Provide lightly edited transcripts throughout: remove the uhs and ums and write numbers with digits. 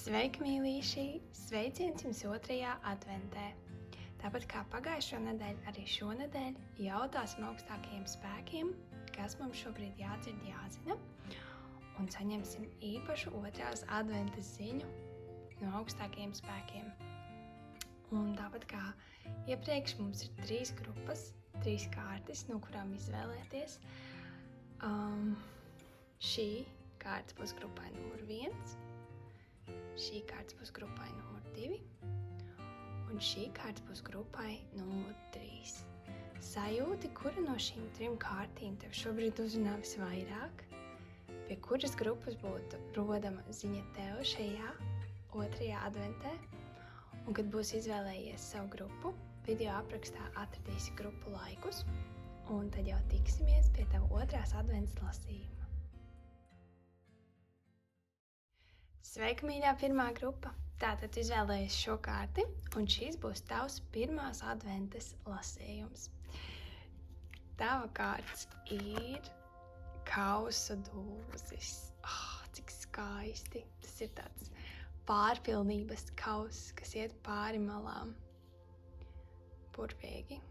Sveiki, mīļīši! Sveiciens jums 2. adventē! Tāpat kā pagājušo nedēļu, arī šonedēļ jautāsim augstākajiem spēkiem, kas mums šobrīd jādzird, jāzina, un saņemsim īpašu 2. adventas ziņu no augstākajiem spēkiem. Un tāpat kā iepriekš mums ir 3 grupas, 3 kārtas, no kurām izvēlēties. Šī kārta būs grupai numur 1. Šī kārta būs grupai numur 2, un šī kārta būs grupai numur 3. Sajūti, kura no šīm 3 kārtīm tev šobrīd uzrunā visvairāk, pie kuras grupas būtu rodama ziņa tev šajā 2. adventē, un kad būsi izvēlējies savu grupu, video aprakstā atradīsi grupu laikus, un tad jau tiksimies pie tava 2. advents lasījuma. Sveika, mīļā 1. grupa! Tātad izvēlējies šo kārti, un šīs būs tavs 1. adventes lasījums. Tava kārts ir kausa dūzis. Cik skaisti! Tas ir tāds pārpilnības kauss, kas iet pāri malām. Burvīgi.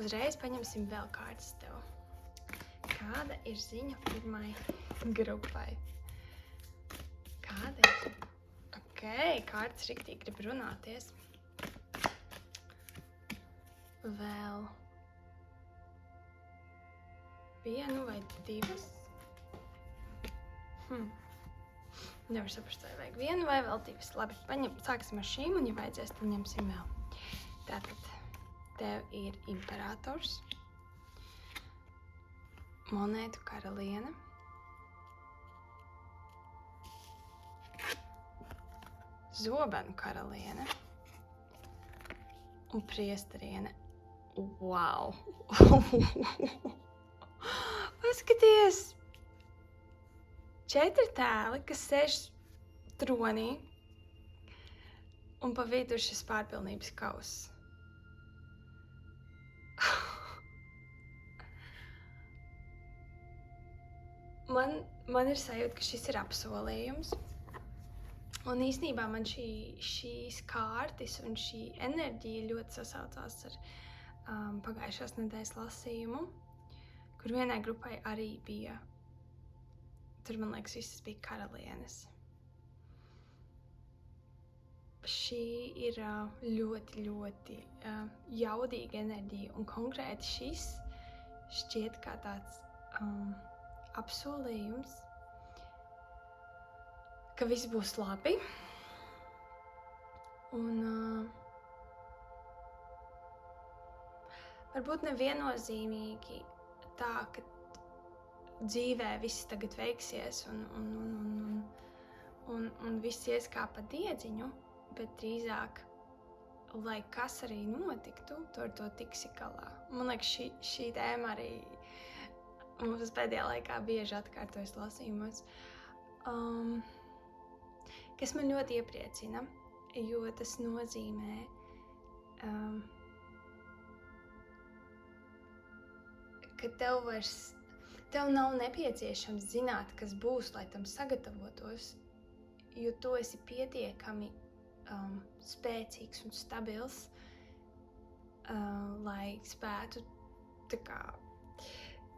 Uzreiz paņemsim vēl kārtas tev. Kāda ir ziņa 1. grupai? Kāda ir? Kārtas riktīgi grib runāties. Vēl 1 vai 2? Nevar saprast, vai vajag 1 vai vēl 2. Labi, sāksim ar šīm, un ja vajadzēs, tad ņemsim vēl. Tātad, tev ir imperators, monētu karaliene, zobenu karaliene un priesteriene. Wow! Paskaties! 4 tēli, kas sēž tronī, un pa vidu šis pārpilnības kauss. Man ir sajūta, ka šis ir apsolījums. Un īstenībā man šīs kārtas un šī enerģija ļoti sasaucās ar pagājušās nedēļas lasījumu, kur vienai grupai arī bija, tur man liekas, visas bija karalienes. Šī ir ļoti, ļoti jaudīga enerģija, un konkrēti šis šķiet kā tāds apsolījums, ka viss būs labi, un varbūt neviennozīmīgi tā, ka dzīvē viss tagad veiksies un viss ies kā pa diedziņu, bet drīzāk, lai kas arī notiktu, tu ar to tiksi galā. Man liekas, šī tēma arī mums pēdējā laikā bieži atkārtojas lasījumos. Kas man ļoti iepriecina, jo tas nozīmē, ka tev nav nepieciešams zināt, kas būs, lai tam sagatavotos, jo tu esi pietiekami spēcīgs un stabils, lai spētu tā kā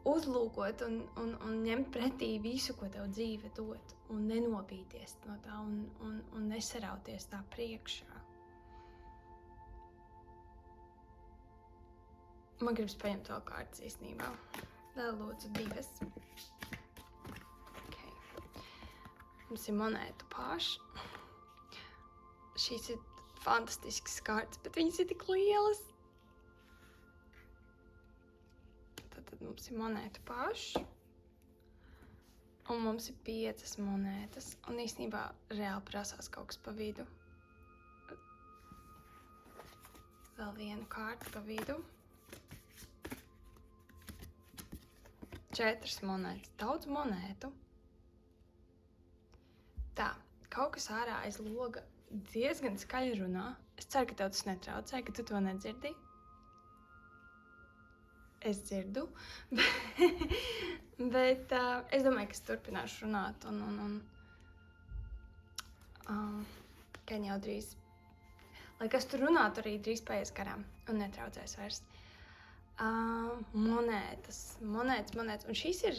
uzlūkot un ņemt pretī visu, ko tev dzīve dod, un nenobīties no tā un nesarauties tā priekšā. Man gribas paņemt vēl kārtas īstenībā. Vēl lūdzu 2. Mums ir monētu pāša. Šīs ir fantastiskas kārtas, bet viņas ir tik lielas. Tad mums ir monētu pāša, un mums ir 5 monētas, un īstenībā reāli prasās kaut kas pa vidu. Vēl 1 kārta pa vidu. 4 monētas, daudz monētu. Tā, kaut kas ārā aiz loga diezgan skaļi runā. Es ceru, ka tev tas netraucē, ka tu to nedzirdi. Es dzirdu, bet es domāju, ka es turpināšu runāt un ka jau drīz, lai kas tur runātu, arī drīz paies garām un netraucēs vairs. Monētas. Un šīs ir,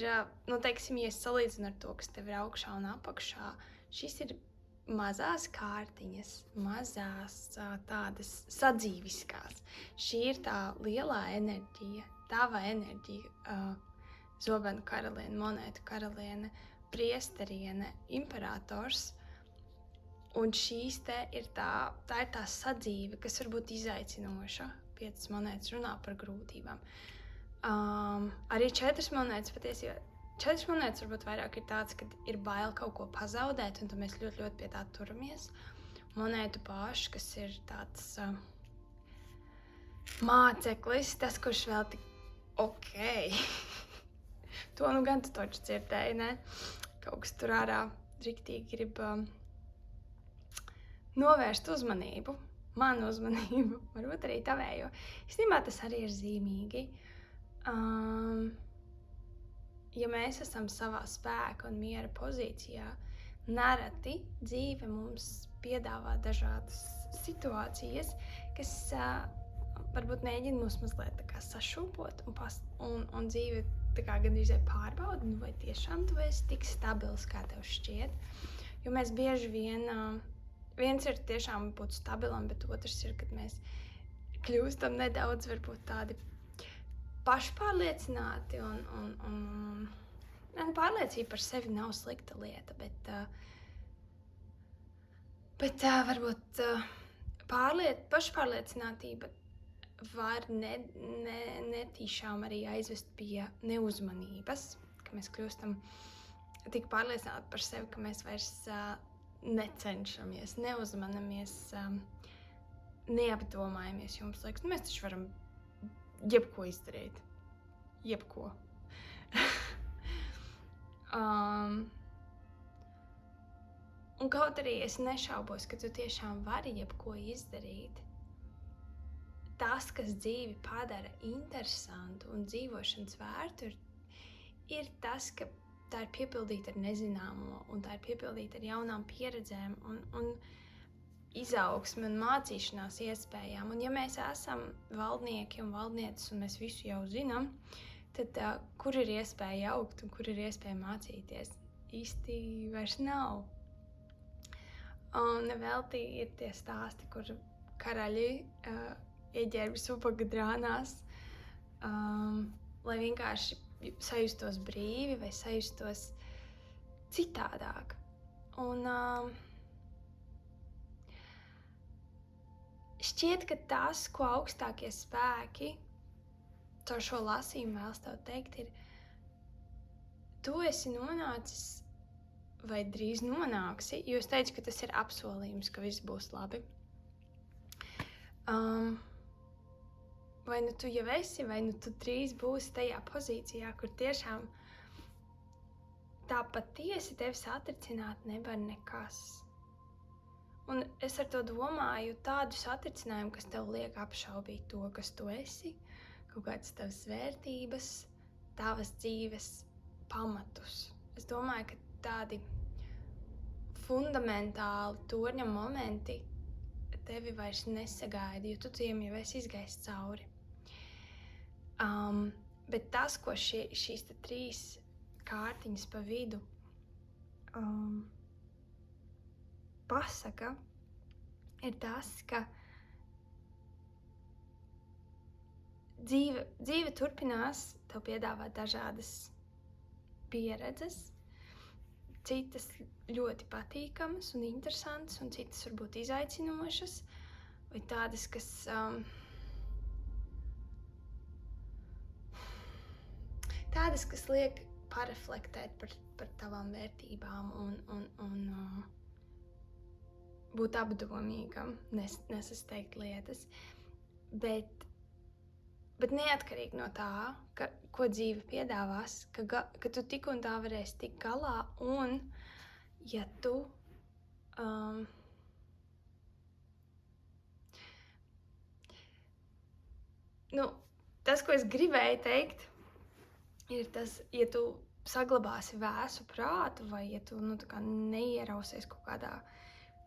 teiksim, ja es salīdzinu ar to, kas tev ir augšā un apakšā, šīs ir mazās kārtiņas, mazās tādas sadzīviskās. Šī ir tā lielā enerģija, tava enerģija, zobenu karaliene, monētu karaliene, priesteriene, imperators. Un šīs te ir tā ir tā sadzīve, kas var būt izaicinoša. 5 monētas runā par grūtībām. Arī 4 monētas patiesībā. 4 monētas varbūt vairāk ir tāds, kad ir bail kaut ko pazaudēt, un tad mēs ļoti, ļoti pie tā turamies. Monētu paši, kas ir tāds māceklis, tas, kurš vēl tik To nu gan tu taču dzirdēji, ne? Kaut kas tur ārā riktīgi grib novērst uzmanību, manu uzmanību, varbūt arī tavējo. Īstenībā tas arī ir zīmīgi. Ja mēs esam savā spēka un miera pozīcijā, nereti dzīve mums piedāvā dažādas situācijas, kas varbūt mēģina mūs mazliet tā kā sašūpot un dzīve tā kā gandrīz pārbauda, vai tiešām tu esi tik stabils, kā tev šķiet. Jo mēs bieži vien, viens ir tiešām būt stabilam, bet otrs ir, kad mēs kļūstam nedaudz varbūt tādi pašpārliecināti un pārliecība par sevi nav slikta lieta, bet varbūt pašpārliecinātība var netīšām arī aizvest pie neuzmanības, ka mēs kļūstam tik pārliecināti par sevi, ka mēs vairs necenšamies, neuzmanamies, neapdomājamies. Jums liekas, mēs taču varam jebko izdarīt. Jebko. Un kaut arī es nešaubos, ka tu tiešām vari jebko izdarīt. Tas, kas dzīvi padara interesantu un dzīvošanas vērtu, ir tas, ka tā ir piepildīta ar nezināmo, un tā ir piepildīta ar jaunām pieredzēm un izaugsmi un mācīšanās iespējām. Un ja mēs esam valdnieki un valdnieces un mēs visu jau zinām, tad kur ir iespēja augt un kur ir iespēja mācīties? Īsti vairs nav. Un nevelti ir tie stāsti, kur karaļi ieģērbjas ubaga drānās, lai vienkārši sajustos brīvi vai sajustos citādāk. Un šķiet, ka tas, ko augstākie spēki caur šo lasījumu vēlas tev teikt, ir, tu esi nonācis vai drīz nonāksi, jo es teicu, ka tas ir apsolījums, ka viss būs labi. Vai nu tu jau esi, vai nu tu drīz būsi tajā pozīcijā, kur tiešām tā patiesi tevi satricināt nevar nekas. Un es ar to domāju tādu satricinājumu, kas tev liek apšaubīt to, kas tu esi, kaut kādas tavas vērtības, tavas dzīves pamatus. Es domāju, ka tādi fundamentāli torņa momenti tevi vairs nesagaida, jo tu tiem jau esi izgājis cauri. Bet tas, ko šīs 3 kārtiņas pa vidu pasaka, ir tas, ka dzīve turpinās tev piedāvāt dažādas pieredzes, citas ļoti patīkamas un interesantas, un citas varbūt izaicinošas, vai tādas, kas liek pareflektēt par tavām vērtībām un būt apdomīgam, nesasteigt lietas. Bet neatkarīgi no tā, ko dzīve piedāvās, ka tu tik un tā varēsi tikt galā, un ja tu tas, ko es gribēju teikt, ir tas, ja tu saglabāsi vēsu prātu, vai ja tu neierausies kaut kādā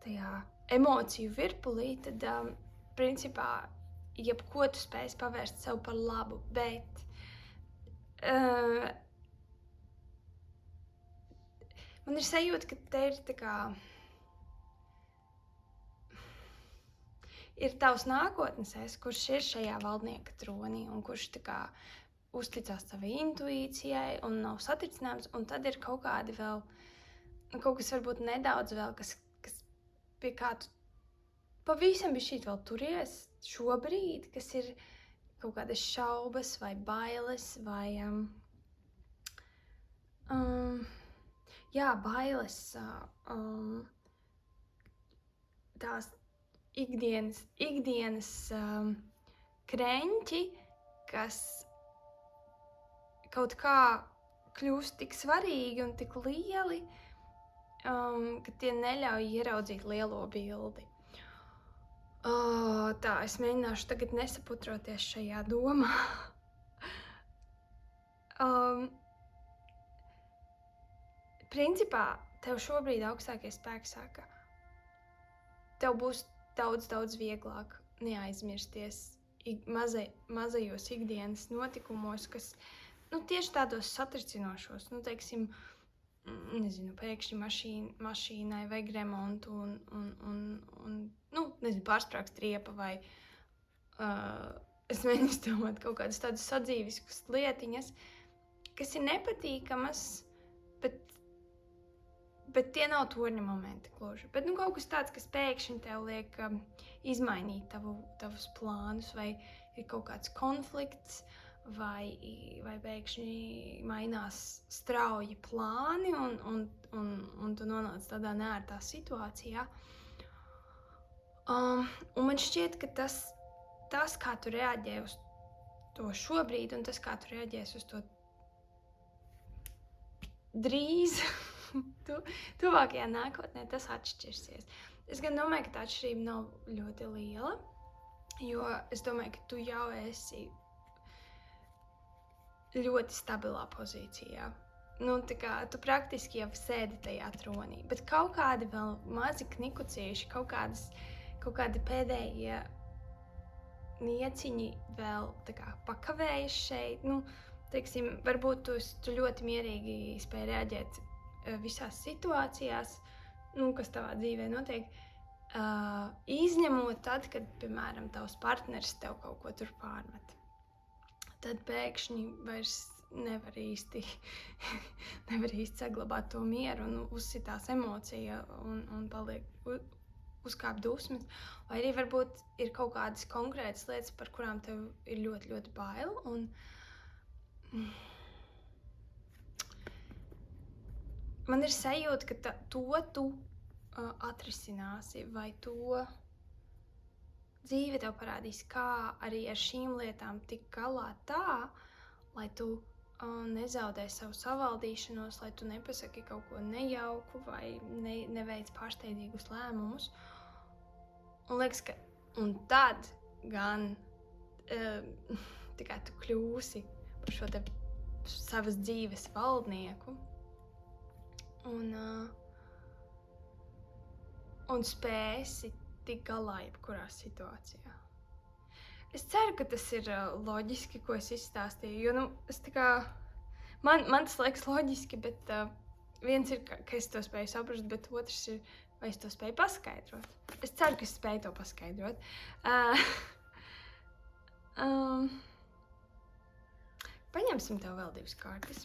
tajā emociju virpulī, tad, principā, jebko tu spēsi pavērst sev par labu, bet man ir sajūta, ka te ir tā kā ir tavs nākotnes es, kurš ir šajā valdnieka tronī un kurš tā kā uzticās savai intuīcijai un nav satricināms, un tad ir kaut kādi vēl, kaut kas varbūt nedaudz vēl, kas pie kā tu pavisam bišķīt vēl turies šobrīd, kas ir kaut kādas šaubas vai bailes vai bailes, tās ikdienas kreņķi, kas kaut kā kļūst tik svarīgi un tik lieli, ka tie neļauj ieraudzīt lielo bildi. Tā, es mēģināšu tagad nesaputroties šajā domā. Principā, tev šobrīd augstākie spēki saka, tev būs daudz vieglāk neaizmirsties mazajos ikdienas notikumos, kas, tieši tādos satricinošos, teiksim, nezinu, pēkšņi mašīnai vajag remontu un pārsprāgst riepa vai es mēģinu domāt kaut kādas tādas sadzīviskas lietiņas, kas ir nepatīkamas, bet tie nav torņa momenti gluži. Bet kaut kas tāds, kas pēkšņi tev liek izmainīt tavus plānus, vai ir kaut kāds konflikts, vai pēkšņi mainās strauji plāni, un tu nonāc tādā neērtā situācijā. Un man šķiet, ka tas, kā tu reaģē uz to šobrīd, un tas, kā tu reaģēsi uz to drīz, tuvākajā nākotnē, tas atšķirsies. Es gan domāju, ka tā atšķirība nav ļoti liela, jo es domāju, ka tu jau esi ļoti stabilā pozīcijā. Tā kā tu praktiski jau sēdi tajā tronī, bet kaut kādi vēl mazi knikucīši, kaut kādi pēdējie nieciņi vēl tā kā pakavējas šeit. Teiksim, varbūt tu ļoti mierīgi spēj reaģēt visās situācijās, kas tavā dzīvē notiek, izņemot tad, kad, piemēram, tavs partneris tev kaut ko tur pārmet. Tad pēkšņi vairs nevar īsti saglabāt to mieru un uzsitās emocija un paliek uzkāp dusmas. Vai arī varbūt ir kaut kādas konkrētas lietas, par kurām tev ir ļoti, ļoti bail. Man ir sajūta, ka to tu atrisināsi, vai to dzīve tev parādīs, kā arī ar šīm lietām tik galā tā, lai tu nezaudē savu savaldīšanos, lai tu nepasaki kaut ko nejauku vai neveic pārsteidzīgus lēmumus. Un liekas, ka tad gan tikai tu kļūsi par šo te savas dzīves valdnieku un spēsi tik galā jebkurā situācijā. Es ceru, ka tas ir loģiski, ko es izstāstīju, jo es tā kā, man tas liekas loģiski, bet viens ir, ka es to spēju saprast, bet otrs ir, vai es to spēju paskaidrot. Es ceru, ka es spēju to paskaidrot. Paņemsim tev vēl 2 kārtas,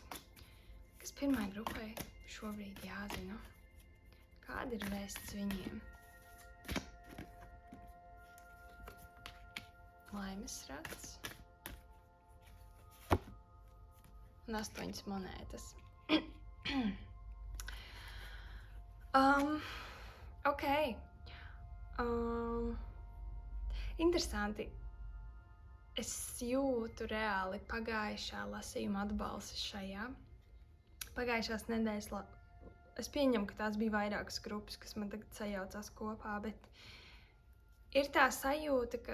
kas pirmai grupai šobrīd jāzina. Kāda ir vēsts viņiem? Laimes rats un 8 monētas. Ok. Interesanti. Es jūtu reāli pagājušā lasījuma atbalsi šajā. Pagājušās nedēļas es pieņemu, ka tās bija vairākas grupas, kas man tagad sajaucās kopā, bet ir tā sajūta, ka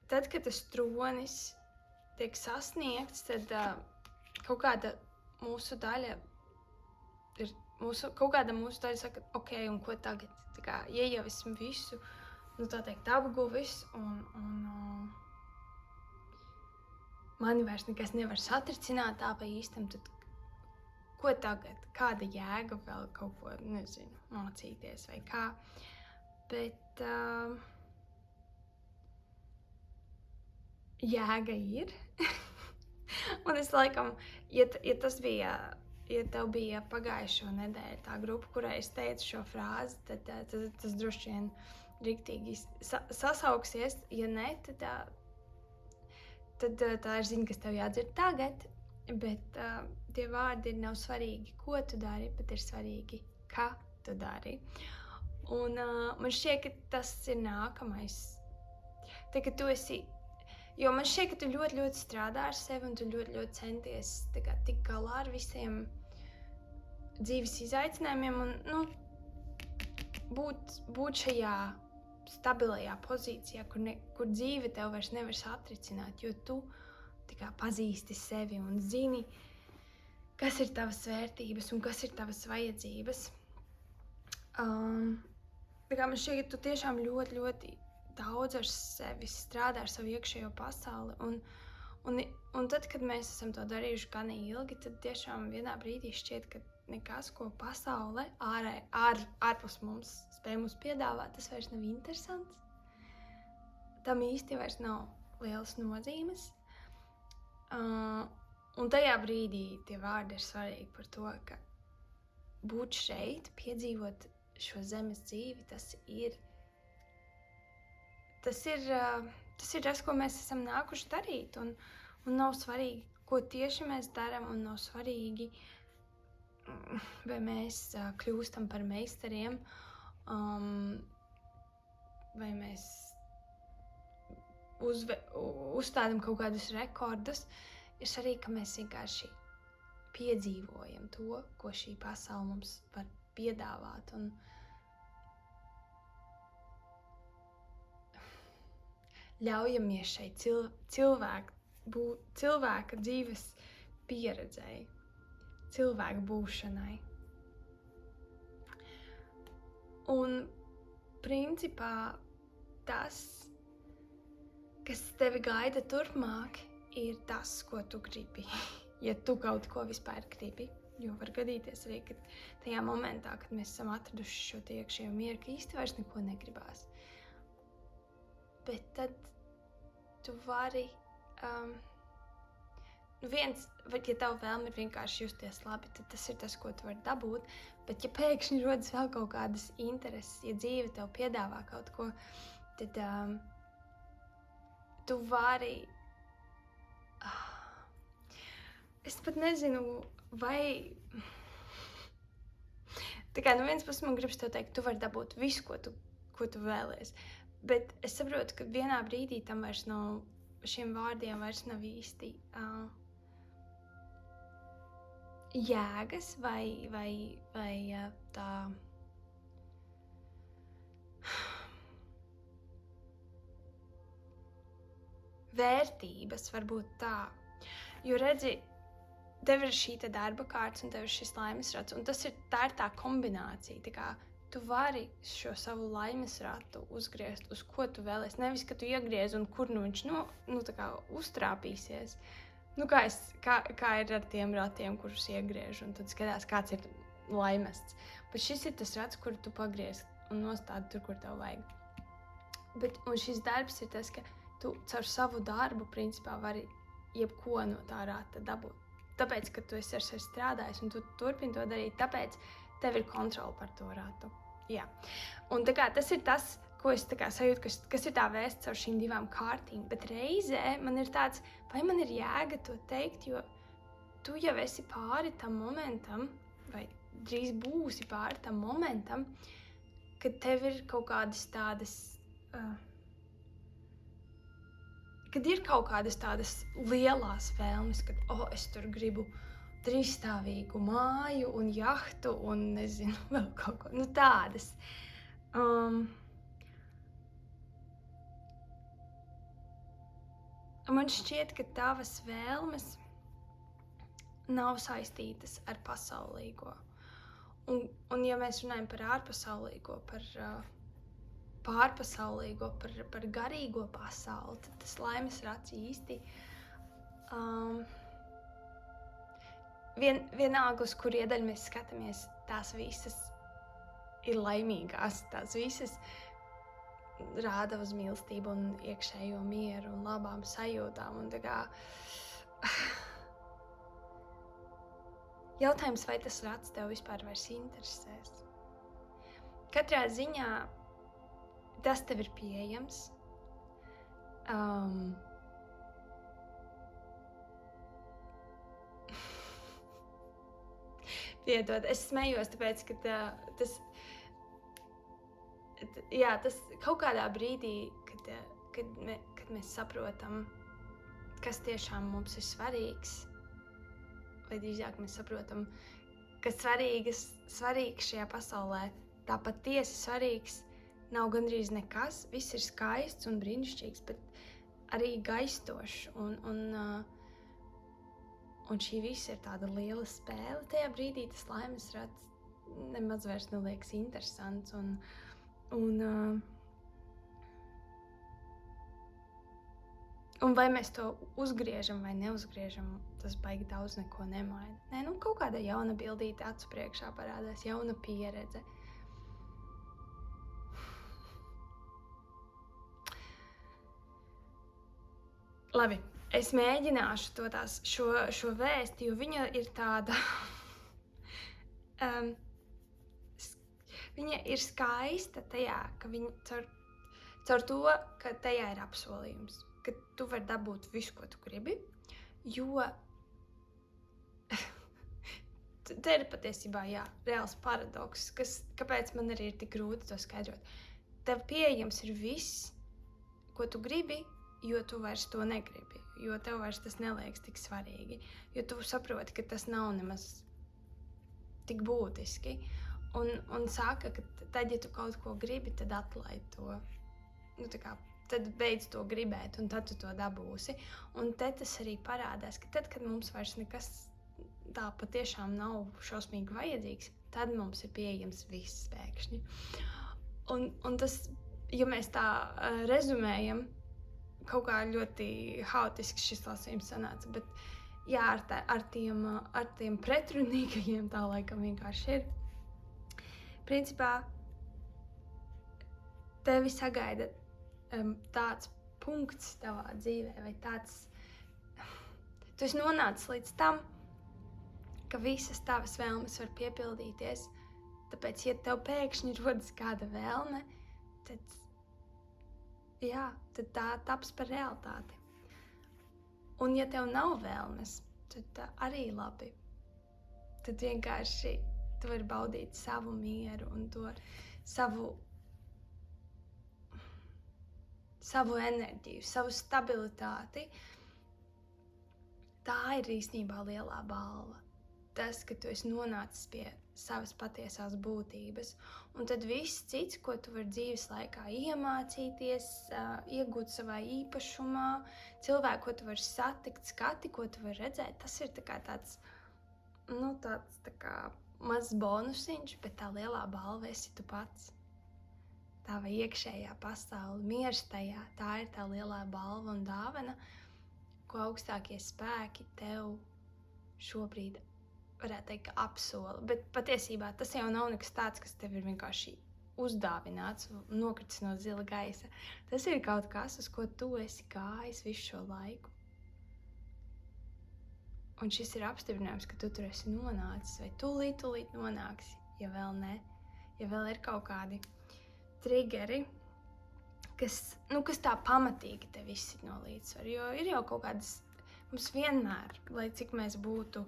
tad, kad tas tronis tiek sasniegts, tad kaut kāda mūsu daļa ir kaut kāda mūsu daļa saka, ok, un ko tagad? Tā kā, ja jau esmu visu, nu tā teikt, apguvis, un mani vairs nekas nevar satricināt tā pa īstam, tad ko tagad? Kāda jēga vēl kaut ko, nezinu, mācīties vai kā? Bet jēga ir. Un es laikam, ja tev bija pagājušo nedēļu tā grupa, kurai es teicu šo frāzi, tad tas droši vien riktīgi sasauksies. Ja ne, tad tā ir ziņa, kas tev jādzird tagad. Bet tie vārdi nav svarīgi, ko tu dari, bet ir svarīgi, kā tu dari. Un man šķiet, ka tas ir nākamais. Tā, ka tu esi... Jo man šķiet, ka tu ļoti, ļoti strādā ar sevi un tu ļoti, ļoti centies tik galā ar visiem dzīves izaicinājumiem un būt šajā stabilajā pozīcijā, kur dzīve tev vairs nevar satricināt, jo tu pazīsti sevi un zini, kas ir tavas vērtības un kas ir tavas vajadzības. Man šķiet, ka tu tiešām ļoti, ļoti daudz ar sevi strādā, ar savu iekšējo pasauli. Un tad, kad mēs esam to darījuši gan ilgi, tad tiešām vienā brīdī šķiet, ka nekas, ko pasaule ārpus mums spēj mums piedāvāt, tas vairs nav interesants. Tam īsti vairs nav lielas nozīmes. Un tajā brīdī tie vārdi ir svarīgi par to, ka būt šeit, piedzīvot šo zemes dzīvi, tas ir tas, ko mēs esam nākuši darīt, un nav svarīgi, ko tieši mēs darām, un nav svarīgi, vai mēs kļūstam par meistariem, vai mēs uzstādām kaut kādus rekordus. Ir svarīgi, ka mēs vienkārši piedzīvojam to, ko šī pasaule mums var piedāvāt, un ļaujamies šai cilvēka dzīves pieredzei, cilvēka būšanai. Un principā tas, kas tevi gaida turpmāk, ir tas, ko tu gribi. Ja tu kaut ko vispār gribi, jo var gadīties arī, ka tajā momentā, kad mēs esam atraduši šo iekšējo mieru, ka īsti vairs neko negribās. Bet tad tu vari, ja tavu vēlme ir vienkārši justies labi, tad tas ir tas, ko tu vari dabūt. Bet ja pēkšņi rodas vēl kaut kādas intereses, ja dzīve tev piedāvā kaut ko, tad tu vari... Es pat nezinu, vai... Tā kā no vienas puses man gribas tev teikt, tu vari dabūt visu, ko tu vēlies. Bet es saprotu, ka vienā brīdī tam vairs nav, šiem vārdiem vairs nav īsti jēgas vai tā vērtības, varbūt tā. Jo redzi, tev ir šī darba kārtas un tev ir šis laimes rats, un tā ir tā kombinācija, tā kā tu vari šo savu laimes ratu uzgriezt, uz ko tu vēlies. Nevis, ka tu iegriez un kur viņš uztrāpīsies. Kā ir ar tiem ratiem, kurus iegriež, un tad skatās, kāds ir laimests. Bet šis ir tas rats, kuru tu pagriez un nostādi tur, kur tev vajag. Un šis darbs ir tas, ka tu caur savu darbu, principā, vari jebko no tā rata dabūt. Tāpēc, ka tu esi ar sevi strādājis un tu turpini to darīt, tāpēc tev ir kontrole par to ratu. Jā. Un tas ir tas, ko es sajūtu, kas ir tā vēsts caur šīm divām kārtīm. Bet reizē man ir tāds, vai man ir jēga to teikt, jo tu jau esi pāri tam momentam, vai drīz būsi pāri tam momentam, kad tev ir kaut kādas tādas, kad ir kaut kādas tādas lielās vēlmes, kad, es tur gribu trīsstāvīgu māju un jahtu un, nezinu, vēl kaut ko, tādas. Man šķiet, ka tavas vēlmes nav saistītas ar pasaulīgo. Un ja mēs runājam par ārpasaulīgo, par pārpasaulīgo, par garīgo pasauli, tad tas laimes rats īsti vienalga, uz kur iedaļu mēs skatāmies, tās visas ir laimīgās, tās visas rāda uz mīlestību un iekšējo mieru un labām sajūtām. Un tā kā jautājums, vai tas rats tev vispār vairs interesēs? Katrā ziņā tas tev ir pieejams. Piedod, es smējos, tāpēc, ka tas kaut kādā brīdī, kad mēs saprotam, kas tiešām mums ir svarīgs, vai drīzāk mēs saprotam, ka svarīgs šajā pasaulē, tā patiesi svarīgs, nav gandrīz nekas, viss ir skaists un brīnišķīgs, bet arī gaistošs. Un šī visa ir tāda liela spēle. Tajā brīdī tas laimes rats nemaz vairs neliekas interesants. Un vai mēs to uzgriežam vai neuzgriežam, tas baigi daudz neko nemaina. Nē, kaut kāda jauna bildīte acu priekšā parādās, jauna pieredze. Labi, es mēģināšu šo vēsti, jo viņa ir tāda... viņa ir skaista tajā, ka viņa caur to, ka tajā ir apsolījums, ka tu vari dabūt visu, ko tu gribi, jo te ir patiesībā, reāls paradoks, kāpēc man arī ir tik grūti to skaidrot. Tev pieejams ir viss, ko tu gribi, jo tu vairs to negribi, jo tev vairs tas neliekas tik svarīgi, jo tu saproti, ka tas nav nemaz tik būtiski. Un saka, ka tad, ja tu kaut ko gribi, tad atlaid to. Tad beidz to gribēt, un tad tu to dabūsi. Un te tas arī parādās, ka tad, kad mums vairs nekas tā patiešām nav šausmīgi vajadzīgs, tad mums ir pieejams viss pēkšņi. Un tas, ja mēs tā rezumējam, kaut kā ļoti haotiski šis lasījums sanāca, bet ar tiem pretrunīgajiem tā laikam vienkārši ir. Principā, tevi sagaida tāds punkts tavā dzīvē, vai tāds... Tu esi nonācis līdz tam, ka visas tavas vēlmes var piepildīties, tāpēc, ja tev pēkšņi rodas kāda vēlme, tad tā taps par realitāti. Un ja tev nav vēlmes, tad arī labi. Tad vienkārši tu vari baudīt savu mieru un to savu enerģiju, savu stabilitāti. Tā ir īstenībā lielā balva. Tas, ka tu esi nonācis pie savas patiesās būtības. Un tad viss cits, ko tu vari dzīves laikā iemācīties, iegūt savā īpašumā, cilvēku, ko tu vari satikt, skati, ko tu vari redzēt, tas ir tāds mazs bonusiņš, bet tā lielā balva esi tu pats. Tava iekšējā pasaule, miers tajā, tā ir tā lielā balva un dāvana, ko augstākie spēki tev šobrīd varētu teikt, ka apsola. Bet patiesībā tas jau nav nekas tāds, kas tev ir vienkārši uzdāvināts un nokritis no zila gaisa. Tas ir kaut kas, uz ko tu esi gājis visu šo laiku. Un šis ir apstiprinājums, ka tu tur esi nonācis, vai tūlīt nonāksi, ja vēl ne. Ja vēl ir kaut kādi triggeri, kas tā pamatīgi te visi no līdzsvaru. Jo ir jau kaut kādas, mums vienmēr, lai cik mēs būtu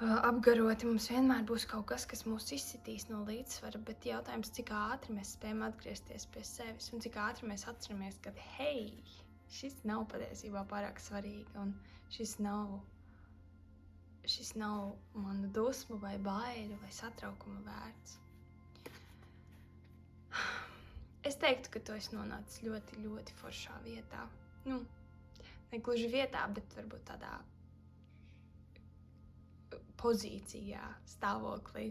apgaroti, mums vienmēr būs kaut kas, kas mūs izsitīs no līdzsvara, bet jautājums, cik ātri mēs spējam atgriezties pie sevis un cik ātri mēs atceramies, ka hei, šis nav patiesībā pārāk svarīgi un šis nav manu dusmu vai baiļu vai satraukumu vērts. Es teiktu, ka tu esi nonācis ļoti, ļoti foršā vietā. Ne gluži vietā, bet varbūt tādā pozīcijā, stāvoklī,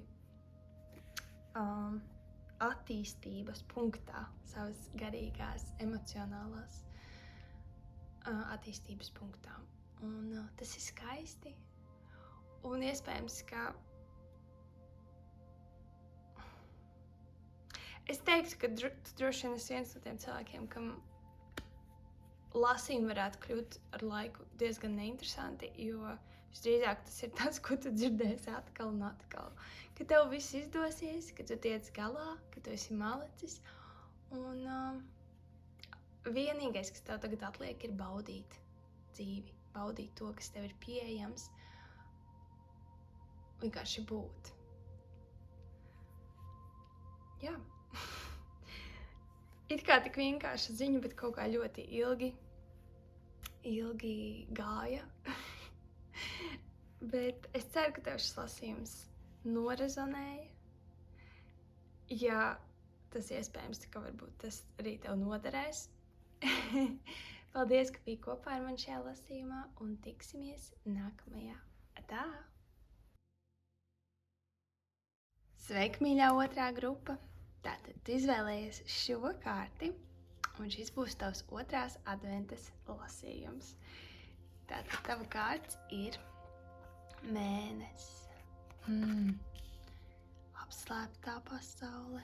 attīstības punktā, savas garīgās, emocionālās attīstības punktā. Un tas ir skaisti. Un iespējams, ka es teiktu, ka tu droši vien esi viens no tiem cilvēkiem, kam lasījumi varētu kļūt ar laiku diezgan neinteresanti, jo visdrīzāk tas ir tas, ko tu dzirdēsi atkal un atkal. Ka tev viss izdosies, ka tu tiec galā, ka tu esi malicis. Un vienīgais, kas tev tagad atliek, ir baudīt dzīvi, baudīt to, kas tev ir pieejams, vienkārši būt. Jā. It kā tik vienkārša ziņa, bet kaut kā ļoti ilgi gāja. Bet es ceru, ka tev šis lasījums norezonēja. Ja tas iespējams, ka varbūt tas arī tev noderēs. Paldies, ka biji kopā ar mani šajā lasījumā un tiksimies nākamajā. Atā! Sveiki, mīļā otrā grupa! Tātad tu izvēlējies šo kārti, un šis būs tavs otrās adventas lasījums. Tātad tava kārts ir mēnesis. Apslēptā pasaule.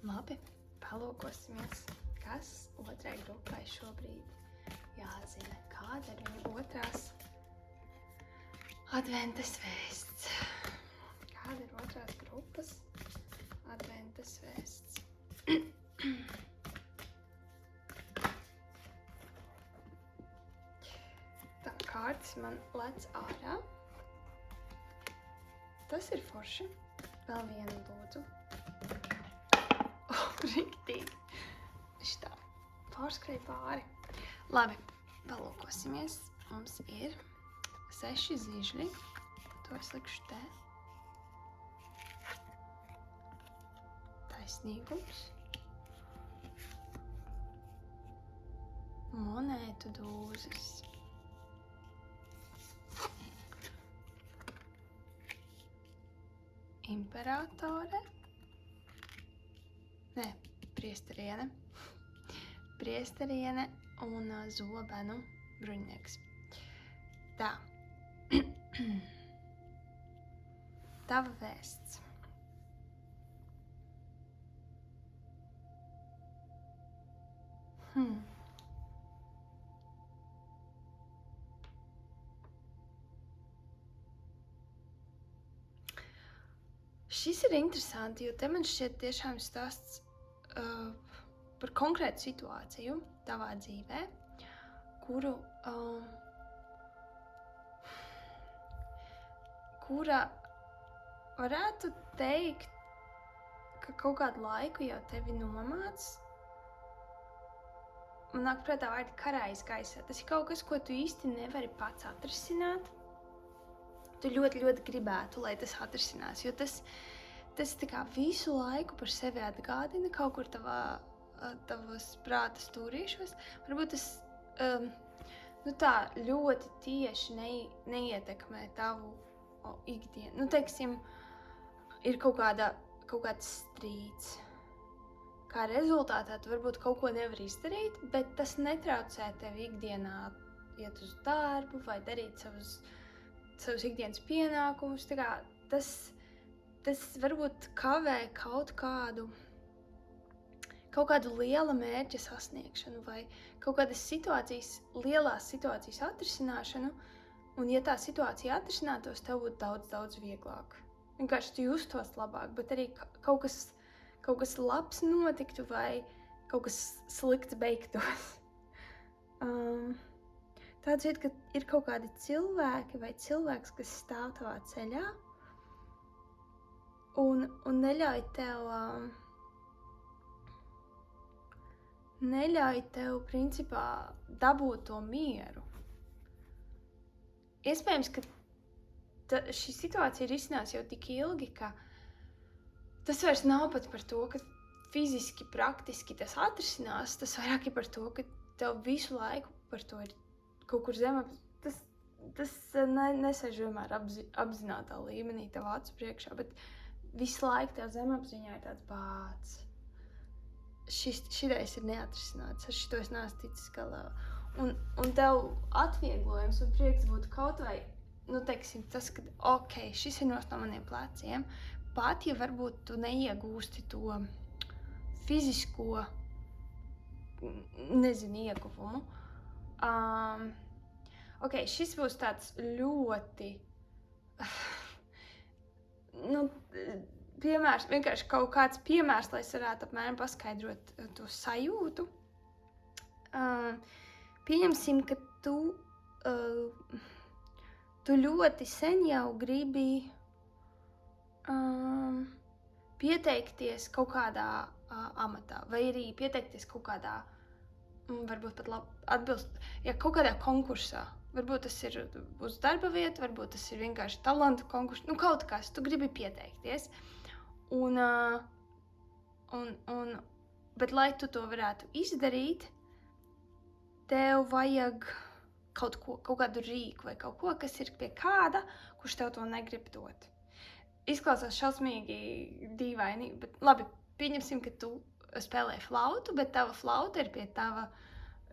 Labi, palūkosimies, kas otrai grupai šobrīd jāzina. Kāda ir viņa otrās adventas vēsts? Kāda ir otrās grupas adventas vēsts? Tā kārtas man lec ārā. Tas ir forši. Vēl vienu lūdzu. Riktīgi. Šitā pārskrēja pāri. Labi, palūkosimies. Mums ir 6 zižļi. To es likšu te. Taisnīgums. Monētu dūzis. Imperatore. Nē, priesteriene. Priesteriene un zobenu bruņnieks. Tā. Tava vēsts. Šis ir interesanti, jo te man šķiet tiešām stāsts par konkrētu situāciju tavā dzīvē, kura varētu teikt, ka kaut kādu laiku jau tevi nomāc. Man nāk prātā vārdi karājas gaisā. Tas ir kaut kas, ko tu īsti nevari pats atrisināt. Tu ļoti, ļoti gribētu, lai tas atrisinās, jo tas tā kā visu laiku par sevi atgādina kaut kur tavos prāta stūrīšos. Varbūt tas tā ļoti tieši neietekmē tavu ikdienu. Teiksim, ir kaut kāds strīds. Kā rezultātā tu varbūt kaut ko nevar izdarīt, bet tas netraucē tev ikdienā iet uz darbu vai darīt savus ikdienas pienākumus. Tā kā tas varbūt kavē kaut kādu liela mērķa sasniegšanu vai kaut kādas lielās situācijas atrisināšanu, un ja tā situācija atrisinātos, tev būtu daudz, daudz vieglāk. Vienkārši tu justos labāk, bet arī kaut kas labs notiktu vai kaut kas slikts beigtos. Tāds ir, ka ir kaut kādi cilvēki vai cilvēks, kas stāv tavā ceļā un neļauj tev, principā, dabūt to mieru. Iespējams, ka šī situācija ir izcinās jau tik ilgi, ka tas vairs nav pat par to, ka fiziski, praktiski tas atrisinās. Tas vairāk ir par to, ka tev visu laiku par to ir kaut kur zemapziņā. Tas nesēž vienmēr apzinātā līmenī tev acu priekšā, bet visu laiku tev zemapziņā ir tāds bāts. Šitais ir neatrisināts, ar šito es neesmu ticis galā. Un tev atvieglojums un prieks būtu kaut vai, teiksim, tas, ka, šis ir no maniem pleciem, pat, ja varbūt tu neiegūsti to fizisko, ieguvumu. Šis būs tāds ļoti, piemērs, vienkārši kaut kāds piemērs, lai es varētu apmēram paskaidrot to sajūtu. Pieņemsim, ka tu ļoti sen jau gribi pieteikties kaut kādā amatā, vai arī pieteikties kaut kādā, varbūt pat atbilst, kaut kādā konkursā. Varbūt tas ir uz darba vietu, varbūt tas ir vienkārši talantu konkurss, kaut kas, tu gribi pieteikties. Bet, lai tu to varētu izdarīt, tev vajag kaut kādu rīku vai kaut ko, kas ir pie kāda, kurš tev to negrib dot. Izklausās šausmīgi dīvaini, bet labi, pieņemsim, ka tu spēlē flautu, bet tava flauta ir pie tava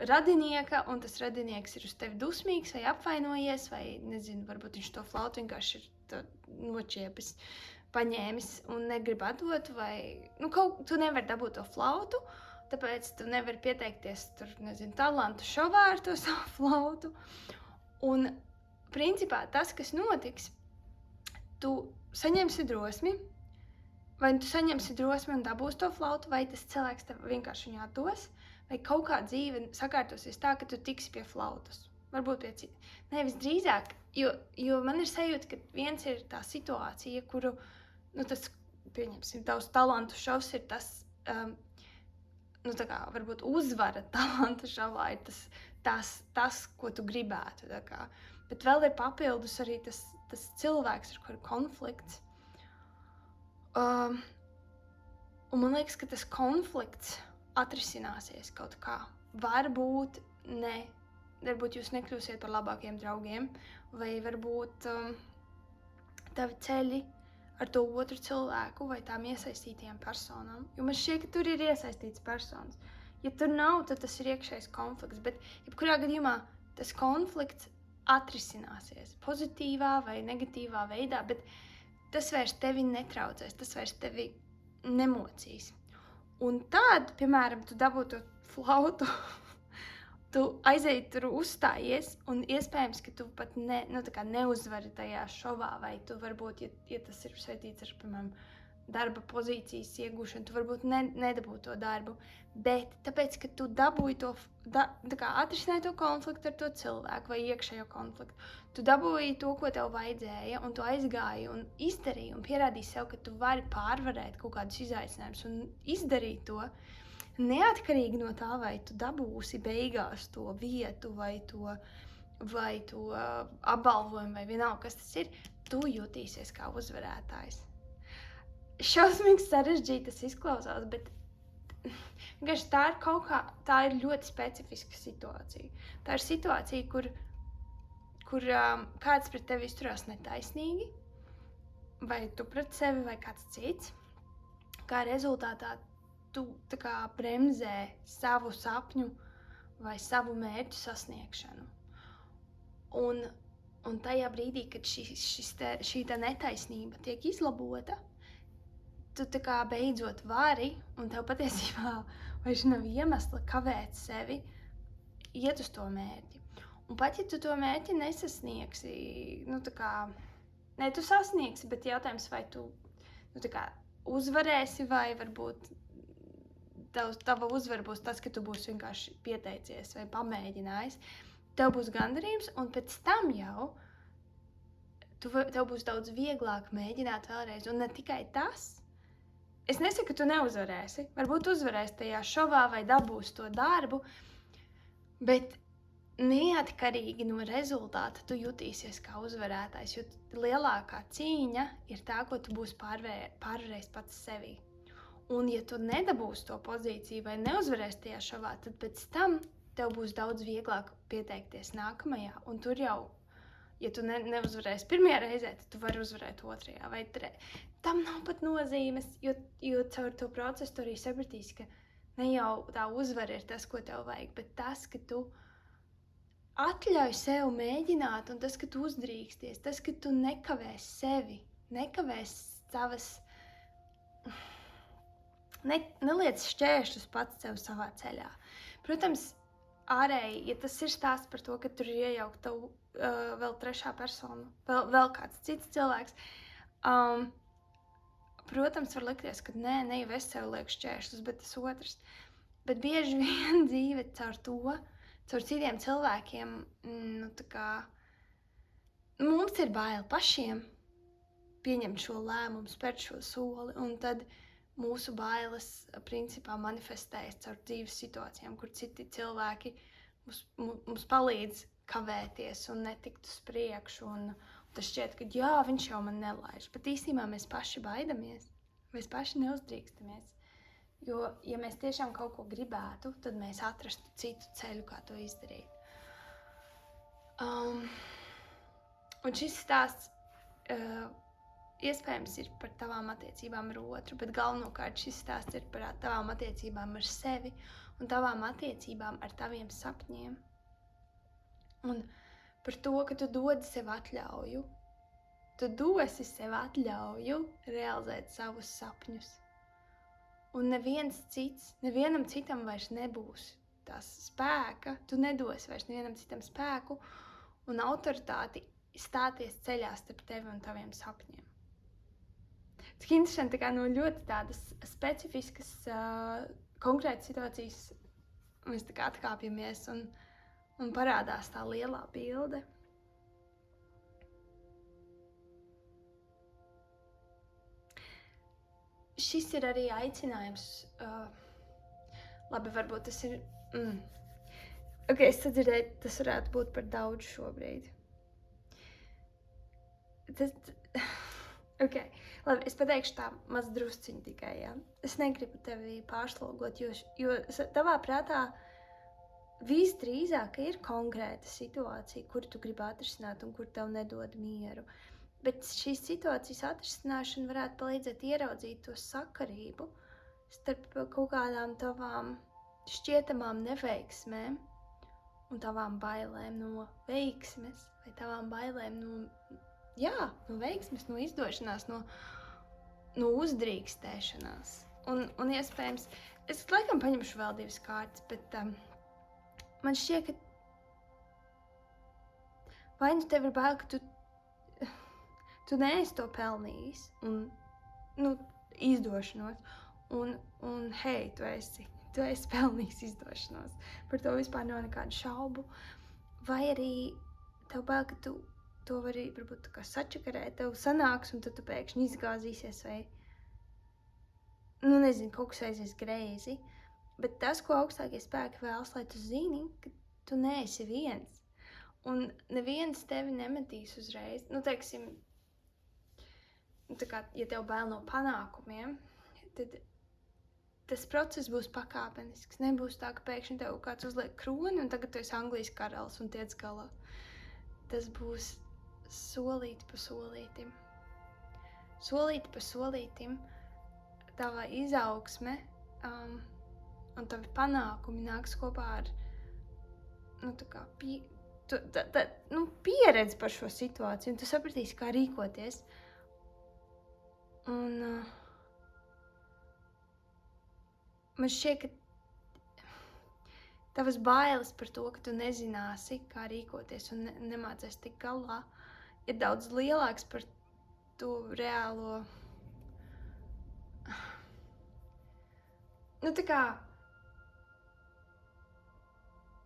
radinieka, un tas radinieks ir uz tevi dusmīgs vai apvainojies, vai, nezinu, varbūt viņš to flautu vienkārši ir nočiepis, paņēmis un negrib atdot, vai, tu nevari dabūt to flautu, tāpēc tu nevari pieteikties tur, nezinu, talantu šovā ar to savu flautu. Un, principā, tas, kas notiks, tu saņemsi drosmi, vai tu saņemsi drosmi un dabūsi to flautu, vai tas cilvēks tev vienkārši viņu atdos, vai kaut kā dzīve sakārtosies tā, ka tu tiksi pie flautas. Varbūt pie cita. Nevis drīzāk, jo man ir sajūta, ka viens ir tā situācija, kuru, tas, pieņemsim, tavs talantu šovs ir tas, tā kā, varbūt uzvara talantu šovā ir tas, ko tu gribētu, tā kā. Bet vēl ir papildus arī tas cilvēks, ar kuru konflikts. Un man liekas, ka tas konflikts atrisināsies kaut kā. Varbūt jūs nekļūsiet par labākiem draugiem, vai varbūt tavi ceļi ar to otru cilvēku vai tām iesaistītajām personām. Jo man šķiet, ka tur ir iesaistīts personas. Ja tur nav, tad tas ir iekšējs konflikts, bet jebkurā gadījumā tas konflikts atrisināsies pozitīvā vai negatīvā veidā, bet tas vairs tevi netraucēs, tas vairs tevi nemocīs. Un tad, piemēram, tu dabū to flautu, tu aizeji tur uzstājies, un iespējams, ka tu pat neuzvari tajā šovā, vai tu varbūt, ja tas ir saistīts ar, piemēram, darba pozīcijas iegūšanu, tu varbūt nedabū to darbu, bet tāpēc, ka tu dabūji to, atrisināji to konfliktu ar to cilvēku vai iekšējo konfliktu, tu dabūji to, ko tev vajadzēja, un tu aizgāji un izdarīji un pierādīji sev, ka tu vari pārvarēt kaut kādus izaicinājumus un izdarīt to, neatkarīgi no tā, vai tu dabūsi beigās to vietu vai to apbalvojumu vai vienalga, kas tas ir, tu jutīsies kā uzvarētājs. Šausmīgi sarežģīti tas izklausās, bet vienkārši tā ir ļoti specifiska situācija. Tā ir situācija, kur kāds pret tevi izturās netaisnīgi, vai tu pret sevi, vai kāds cits. Kā rezultātā tu bremzē savu sapņu vai savu mērķu sasniegšanu. Un tajā brīdī, kad šī netaisnība tiek izlabota, tu beidzot vari, un tev patiesībā vairs nav iemesla kavēt sevi iet uz to mērķi. Un pat, ja tu to mērķi nesasniegsi, tu sasniegsi, bet jautājums, vai tu uzvarēsi, vai varbūt tava uzvara būs tas, ka tu būsi vienkārši pieteicies vai pamēģinājis, tev būs gandarījums, un pēc tam jau tev būs daudz vieglāk mēģināt vēlreiz, un ne tikai tas. Es nesaku, ka tu neuzvarēsi, varbūt uzvarēsi tajā šovā vai dabūsi to darbu, bet neatkarīgi no rezultāta tu jutīsies kā uzvarētājs, jo lielākā cīņa ir tā, ko tu būsi pārvarējis pats sevī. Un ja tu nedabūsi to pozīciju vai neuzvarēsi tajā šovā, tad pēc tam tev būs daudz vieglāk pieteikties nākamajā, un tur jau ja tu neuzvarēsi pirmajā reizē, tad tu vari uzvarēt otrajā vai tam nav pat nozīmes, jo caur to procesu tu arī sapratīsi, ka ne jau tā uzvara ir tas, ko tev vajag, bet tas, ka tu atļauj sev mēģināt, un tas, ka tu uzdrīksties, tas, ka tu nekavēs sevi, nekavēs savas, neliec šķēršļus pats sev savā ceļā. Protams, ārēji, ja tas ir stāsts par to, ka tur ir iejaukt tavu vēl trešā persona, vēl kāds cits cilvēks, protams, var likties, ka ne jau es sev lieku šķēršļus, bet tas otrs. Bet bieži vien dzīve caur to, caur citiem cilvēkiem, mums ir bail pašiem pieņemt šo lēmumu, spērt šo soli, un tad mūsu bailes principā manifestējas caur dzīves situācijām, kur citi cilvēki mums palīdz kavēties un netikt uz priekšu, un tas šķiet, ka jā, viņš jau man nelaiž, bet īstenībā mēs paši baidamies, mēs paši neuzdrīkstamies. Jo, ja mēs tiešām kaut ko gribētu, tad mēs atrastu citu ceļu, kā to izdarīt. Un šis stāsts iespējams ir par tavām attiecībām ar otru, bet galvenokārt šis stāsts ir par tavām attiecībām ar sevi un tavām attiecībām ar taviem sapņiem. Un par to, ka tu dodi sev atļauju. Tu dosi sev atļauju realizēt savus sapņus. Un nevienam citam vairs nebūs tās spēka, tu nedosi vairs nevienam citam spēku un autoritāti stāties ceļā starp tevi un taviem sapņiem. Tik interesanti, kā no ļoti tādas specifiskas, konkrētas situācijas mēs tā kā atkāpjamies un parādās tā lielā bilde. Šis ir arī aicinājums, labi, varbūt tas ir, es sadzirdēju, tas varētu būt par daudz šobrīd. Labi, es pateikšu tā maz drusciņu tikai, jā. Es negribu tevi pārslogot, jo tavā prātā visdrīzāk ir konkrēta situācija, kur tu gribi atrisināt un kur tev nedod mieru. Bet šīs situācijas atrisināšana varētu palīdzēt ieraudzīt to sakarību starp kaut kādām tavām šķietamām neveiksmēm un tavām bailēm no veiksmes vai tavām bailēm no veiksmes, no izdošanās, no uzdrīkstēšanās. Un iespējams, es laikam paņemšu vēl 2 kārtas, bet man šķiet, ka vai nu tev ir bail, ka tu neesi to pelnījis un izdošanos, un hei, tu esi pelnījis izdošanos. Par to vispār nav nekādu šaubu. Vai arī tev bail, ka tu to vari varbūt tā kā sačakarēt, tev sanāks, un tad tu pēkšņi izgāzīsies vai, nezinu, kaut kas aizies greizi. Bet tas, ko augstākie spēki vēlas, lai tu zini, ka tu neesi viens. Un neviens tevi nemetīs uzreiz. Teiksim, tā kā, ja tev bail no panākumiem, tad tas process būs pakāpenisks. Nebūs tā, ka pēkšņi tev kāds uzliek kroni un tagad tu esi Anglijas karalis un tiec galā. Tas būs solīti pa solītim. Solīti pa solītim tava izaugsme un tavi panākumi nāks kopā ar pieredzi par šo situāciju, un tu sapratīsi, kā rīkoties. Un man šķiet, ka tavas bailes par to, ka tu nezināsi, kā rīkoties un nemācies tik galā, ir daudz lielāks par to reālo.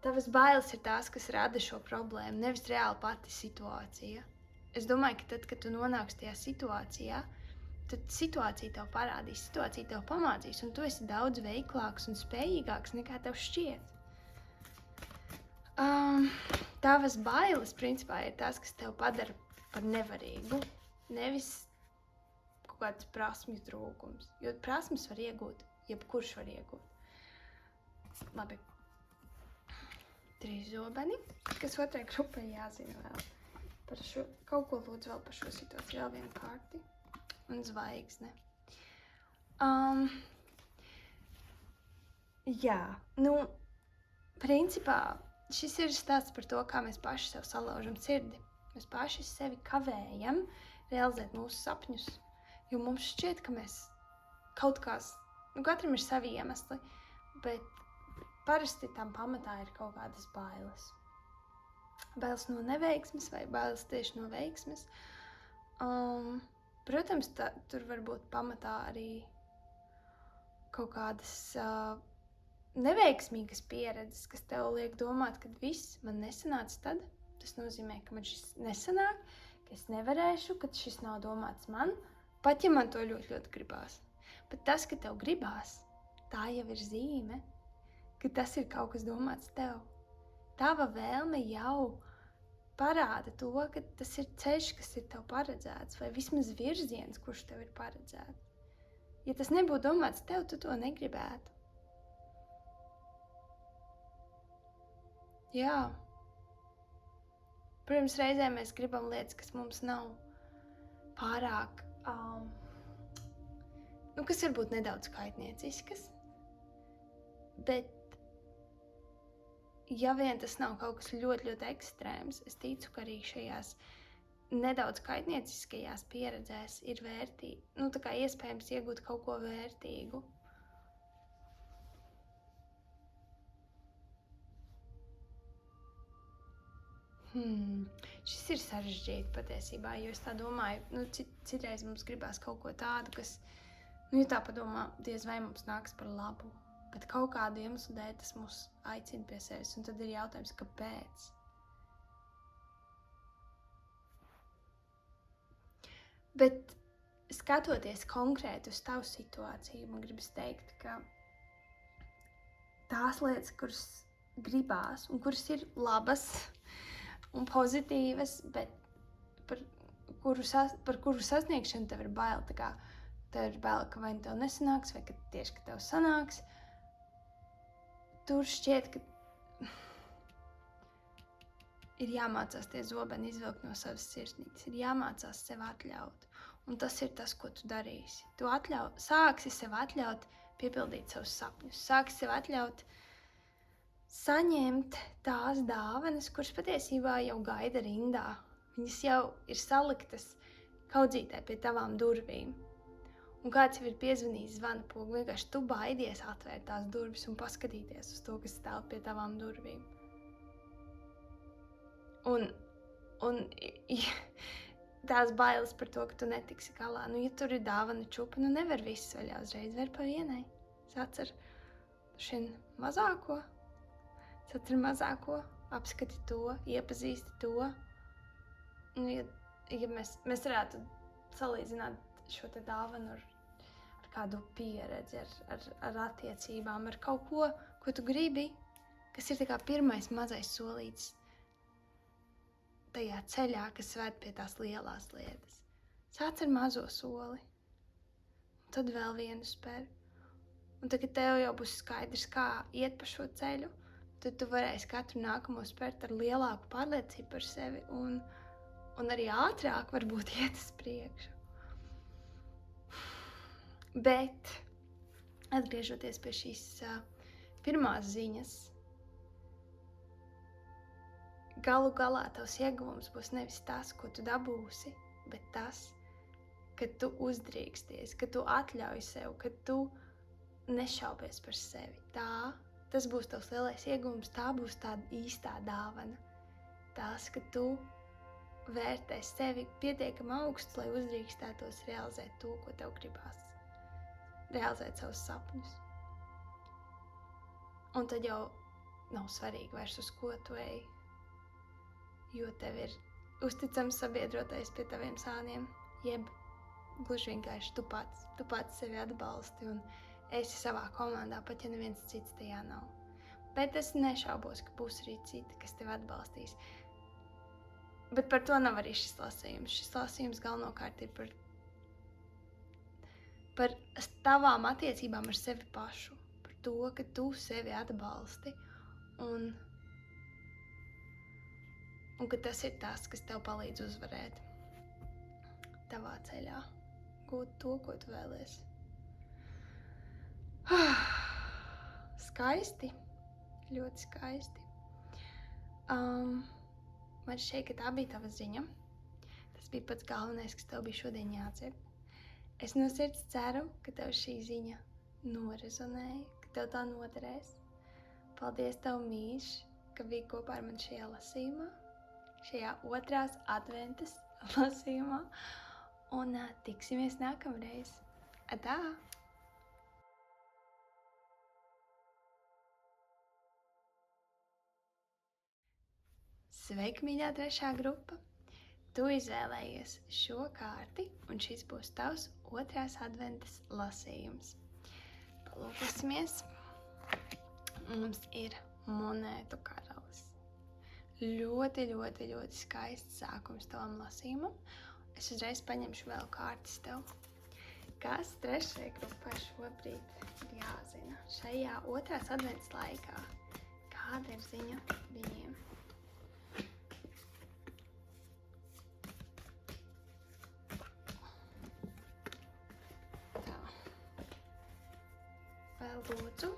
Tavas bailes ir tās, kas rada šo problēmu, nevis reāli pati situācija. Es domāju, ka tad, kad tu nonāksi tajā situācijā, tad situācija tev parādīs, situācija tev pamācīs, un tu esi daudz veiklāks un spējīgāks nekā tev šķiet. Tavas bailes, principā, ir tās, kas tev padara par nevarīgu, nevis kaut kāds prasmju trūkums, jo prasmes var iegūt, jebkurš var iegūt. Labi. 3 zobeni, kas otrai grupai jāzina vēl. par šo, kaut ko lūdzu vēl par šo situāciju, vēl vienu karti un zvaigzne. Jā, principā šis ir stāsts par to, kā mēs paši sev salaužam sirdi. Mēs paši sevi kavējam realizēt mūsu sapņus, jo mums šķiet, ka mēs kaut kās, katram ir savi iemesli, bet parasti tam pamatā ir kaut kādas bailes. Bailes no neveiksmes vai bailes tieši no veiksmes. Protams, tur var būt pamatā arī kaut kādas neveiksmīgas pieredzes, kas tev liek domāt, ka viss man nesanāca tad. Tas nozīmē, ka man šis nesanāk, ka es nevarēšu, ka šis nav domāts man, pat ja man to ļoti, ļoti gribās. Bet tas, ka tev gribās, tā jau ir zīme, ka tas ir kaut kas domāts tev. Tava vēlme jau parāda to, ka tas ir ceļš, kas ir tev paredzēts, vai vismaz virziens, kurš tev ir paredzēts. Ja tas nebūtu domāts tev, tu to negribētu. Jā. Protams, reizē mēs gribam lietas, kas mums nav pārāk, kas varbūt nedaudz kaitnieciskas, bet ja vien tas nav kaut kas ļoti, ļoti ekstrēms, es ticu, ka arī šajās nedaudz kaitnieciskajās pieredzēs ir vērtīgi, tā kā iespējams iegūt kaut ko vērtīgu. Šis ir sarežģīti patiesībā, jo es tā domāju, citreiz mums gribās kaut ko tādu, kas, ja tā padomā, diez vai mums nāks par labu. Bet kaut kādu iemeslu dēļ tas mūs aicina pie sevis, un tad ir jautājums, kāpēc? Bet skatoties konkrēti uz tavu situāciju, man gribas teikt, ka tās lietas, kuras gribās un kuras ir labas un pozitīvas, bet par kuru sasniegšanu tev ir bail, tev ir bail, ka vai tev nesanāks, vai ka tieši, ka tev sanāks. Tur šķiet, ka ir jāmācās tie zobeni izvilkt no savas sirsnītes, ir jāmācās sev atļaut. Un tas ir tas, ko tu darīsi. Tu sāksi sev atļaut piepildīt savus sapņus, sāksi sev atļaut saņemt tās dāvanas, kuras patiesībā jau gaida rindā. Viņas jau ir saliktas kaudzītē pie tavām durvīm. Un kāds jau ir piezvanījis zvana pogu, vienkārši tu baidies atvērt tās durvis un paskatīties uz to, kas stāv pie tavām durvīm. Un tās bailes par to, ka tu netiksi galā. Ja tur ir dāvana čupa, nevar visas vaļā uzreiz, var pa vienai. Sacer šin mazāko, apskati to, iepazīsti to. Ja mēs varētu salīdzināt šo te dāvanu ar kādu pieredzi, ar attiecībām, ar kaut ko, ko tu gribi, kas ir tā kā pirmais mazais solīts tajā ceļā, kas ved pie tās lielās lietas. Sāc ar mazo soli, un tad vēl vienu spēr. Un tagad tev jau būs skaidrs, kā iet pa šo ceļu, tad tu varēsi katru nākamo spērt ar lielāku pārliecību par sevi un arī ātrāk varbūt iet uz priekšu. Bet, atgriežoties pie šīs pirmās ziņas, galu galā tavs ieguvums būs nevis tas, ko tu dabūsi, bet tas, ka tu uzdrīksties, ka tu atļauj sev, ka tu nešaubies par sevi. Tas būs tavs lielais ieguvums, tā būs tāda īstā dāvana. Tas, ka tu vērtē sevi pietiekami augstu, lai uzdrīkstētos realizēt to, ko tev gribās. Realizēt savus sapņus. Un tad jau nav svarīgi vairs uz ko tu ej, jo tev ir uzticams sabiedrotais pie taviem sāniem, jeb gluži vienkārši tu pats sevi atbalsti un esi savā komandā, pat ja neviens cits tajā nav. Bet es nešaubos, ka būs arī citi, kas tevi atbalstīs. Bet par to nav arī šis lasījums. Šis lasījums galvenokārt ir par tavām attiecībām ar sevi pašu, par to, ka tu sevi atbalsti un un ka tas ir tas, kas tev palīdz uzvarēt tavā ceļā, gūt to, ko tu vēlies. Skaisti, ļoti skaisti. Man šķiet, ka tā bija tava ziņa. Tas bija pats galvenais, kas tev bija šodien jādzird. Es no sirds ceru, ka tev šī ziņa norezonēja, ka tev tā noderēs. Paldies tev, mīļš, ka biji kopā ar mani šajā lasījumā, šajā 2. adventas lasījumā, un tiksimies nākamreiz. Atā! Sveiki, mīļā 3. grupa! Tu izvēlējies šo kārti, un šis būs tavs 2. adventas lasījums. Palūkosimies. Mums ir monētu karalis. Ļoti, ļoti, ļoti skaists sākums tavam lasījumam. Es uzreiz paņemšu vēl kārtas tev. Kas 3. grupai šobrīd ir jāzina? Šajā 2. adventas laikā. Kāda ir ziņa viņiem? Vēl lūdzu.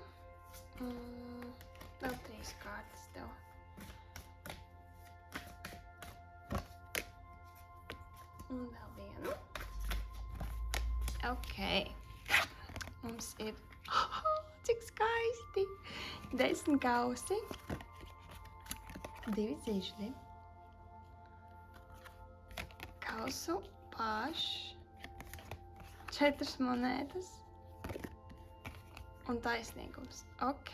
Vēl 3 kārtas tev. Un vēl vienu. Ok. Mums ir... cik skaisti! 10 kausi. 2 zižļi. Kausu paši. 4 monētas. Un taisnīgums. Ok.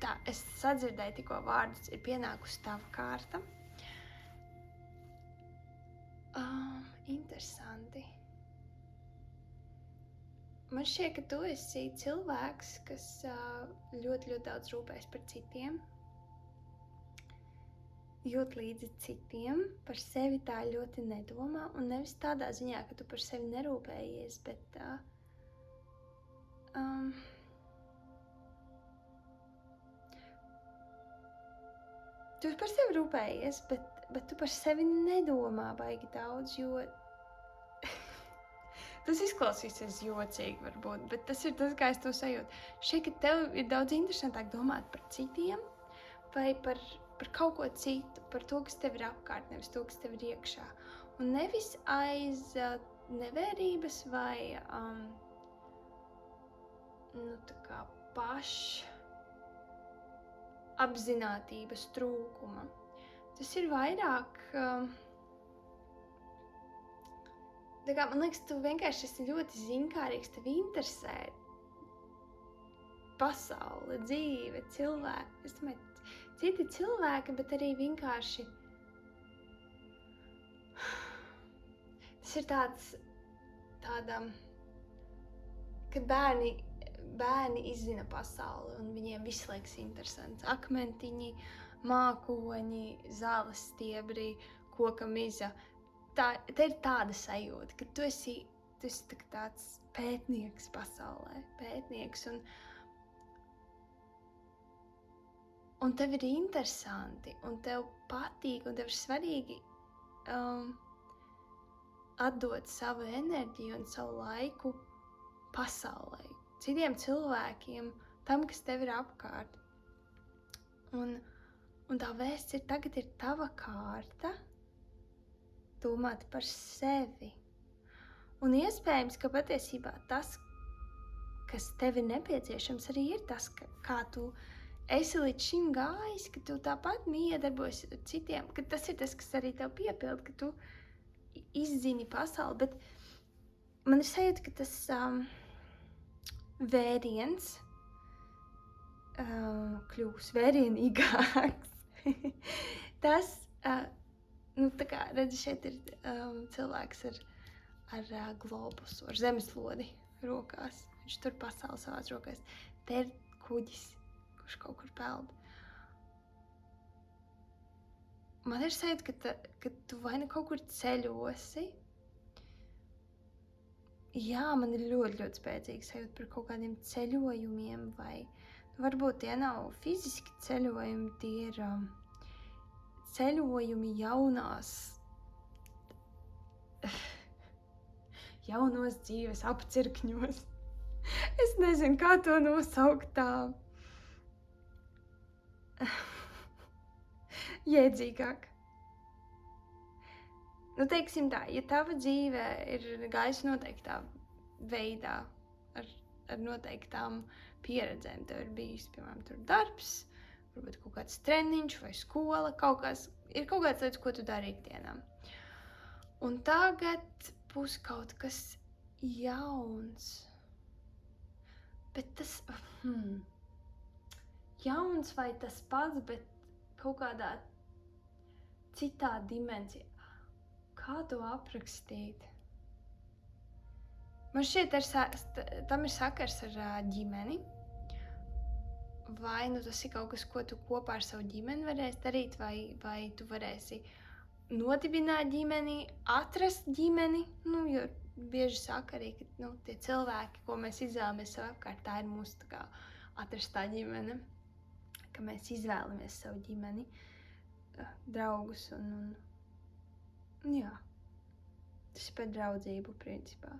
Tā, es sadzirdēju tikko vārdus, ir pienākusi tava kārta. Interesanti. Man šķiet, ka tu esi cilvēks, kas ļoti, ļoti daudz rūpējas par citiem. Jūt līdzi citiem, par sevi tā ļoti nedomā, un nevis tādā ziņā, ka tu par sevi nerūpējies, bet tu par sevi rūpējies, bet tu par sevi nedomā baigi daudz, jo tas izklausīsies jocīgi varbūt, bet tas ir tas, kā es to sajūtu. Šķiet, ka tev ir daudz interesantāk domāt par citiem vai par kaut ko citu, par to, kas tev ir apkārt, nevis to, kas tev ir iekšā. Un nevis aiz nevērības vai apzinātības trūkuma. Tas ir vairāk... man liekas, tu vienkārši esi ļoti ziņkārīgs, tev interesē pasaule, dzīve, cilvēki. Es domāju, citi cilvēki, bet arī vienkārši... Tas ir tāda, kad bērni izzina pasauli un viņiem viss liekas interesants. Akmentiņi, mākoņi, zāles stiebri, koka miza. Tā ir tāda sajūta, ka tu esi tāds pētnieks pasaulē, pētnieks un tev ir interesanti, un tev patīk, un tev ir svarīgi atdot savu enerģiju un savu laiku pasaulē, citiem cilvēkiem, tam, kas tev ir apkārt. Un tā vēsts ir, tagad ir tava kārta domāt par sevi. Un iespējams, ka patiesībā tas, kas tev ir nepieciešams, arī ir tas, kā tu esi līdz šim gājis, ka tu tāpat miedarbojies ar citiem, ka tas ir tas, kas arī tev piepilda, ka tu izzini pasauli, bet man ir sajūta, ka tas vēriens kļūs vērienīgāks. Tas, tā kā redzi, šeit ir cilvēks ar globusu, ar zemeslodi rokās. Viņš tur pasauli savās rokās. Te ir kuģis, kurš kaut kur peld. Man ir sajūta, ka tu vai nu kaut kur ceļosi, jā, man ir ļoti, ļoti spēcīga sajūta par kaut kādiem ceļojumiem, vai varbūt tie nav fiziski ceļojumi, tie ir ceļojumi jaunos dzīves apcirkņos. Es nezinu, kā to nosaukt tā jēdzīgāk. Nu, teiksim tā, ja tava dzīve ir gājusi noteiktā veidā, ar noteiktām pieredzēm, tev ir bijis, piemēram, tur darbs, varbūt kaut kāds treniņš vai skola, ir kaut kādas lietas, ko tu dari ikdienā. Un tagad būs kaut kas jauns. Bet tas, jauns vai tas pats, bet kaut kādā citā dimensijā. Kā to aprakstīt? Man šķiet, tam ir sakars ar ģimeni. Vai nu tas ir kaut kas, ko tu kopā ar savu ģimeni varēsi darīt, vai tu varēsi nodibināt ģimeni, atrast ģimeni. Nu, jo bieži saka arī, ka tie cilvēki, ko mēs izvēlamies sev apkārt, tā ir mūsu tā kā atrastā ģimene. Ka mēs izvēlamies savu ģimeni, draugus un jā, tas ir par draudzību principā.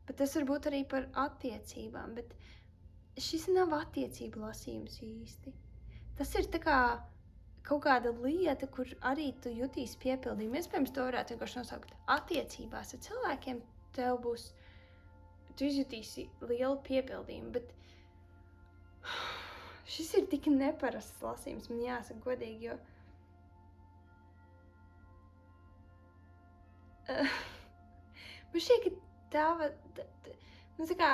Bet tas var būt arī par attiecībām, bet šis nav attiecību lasījums īsti. Tas ir tā kā kaut kāda lieta, kur arī tu jutīsi piepildījumu. Iespējams, to varētu vienkārši nosaukt attiecībās ar cilvēkiem. Tu izjutīsi lielu piepildījumu, bet šis ir tik neparasts lasījums, man jāsaka godīgi, jo man šķiet, ka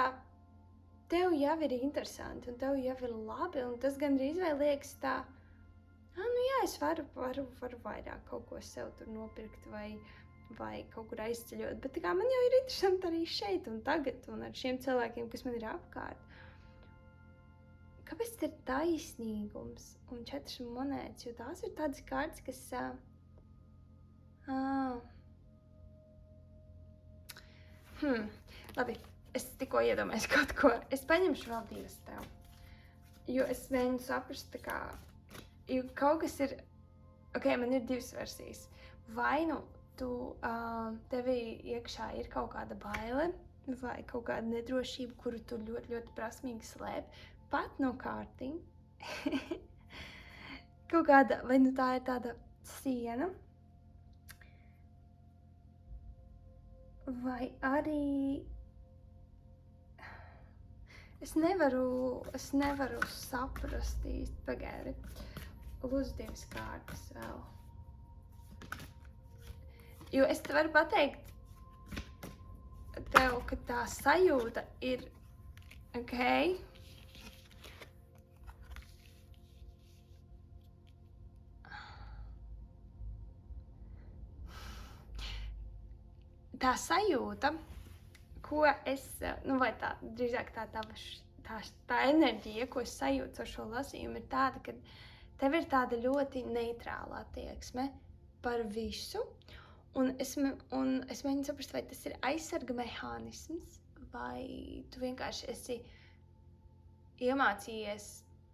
tev jau ir interesanti un tev jau ir labi, un tas gandrīz vai liekas tā, jā, es varu vairāk kaut ko sev tur nopirkt vai kaut kur aizceļot, bet man jau ir interesanti arī šeit un tagad un ar šiem cilvēkiem, kas man ir apkārt. Kāpēc ir taisnīgums un 4 monētas, jo tās ir tādas kārtas, kas labi, es tikko iedomājos kaut ko. Es paņemšu vēl 2 tev, jo es mēģinu saprast, jo kaut kas ir, man ir 2 versijas. Vai nu tevī iekšā ir kaut kāda baile vai kaut kāda nedrošība, kuru tu ļoti, ļoti prasmīgi slēp, pat no kārtiņ. Kaut kāda, vai nu tā ir tāda siena, vai arī es nevaru saprast īsti. Pagaidi. Lūdzu 2 kārtas vēl. Jo es te varu pateikt tev, ka tā sajūta ir tā sajūta, ko es, vai tā, drīzāk tā enerģija, ko es sajūtu ar šo lasījumu, ir tāda, ka tev ir tāda ļoti neitrāla attieksme par visu, un es mēģinu saprast, vai tas ir aizsarga mehānisms, vai tu vienkārši esi iemācījies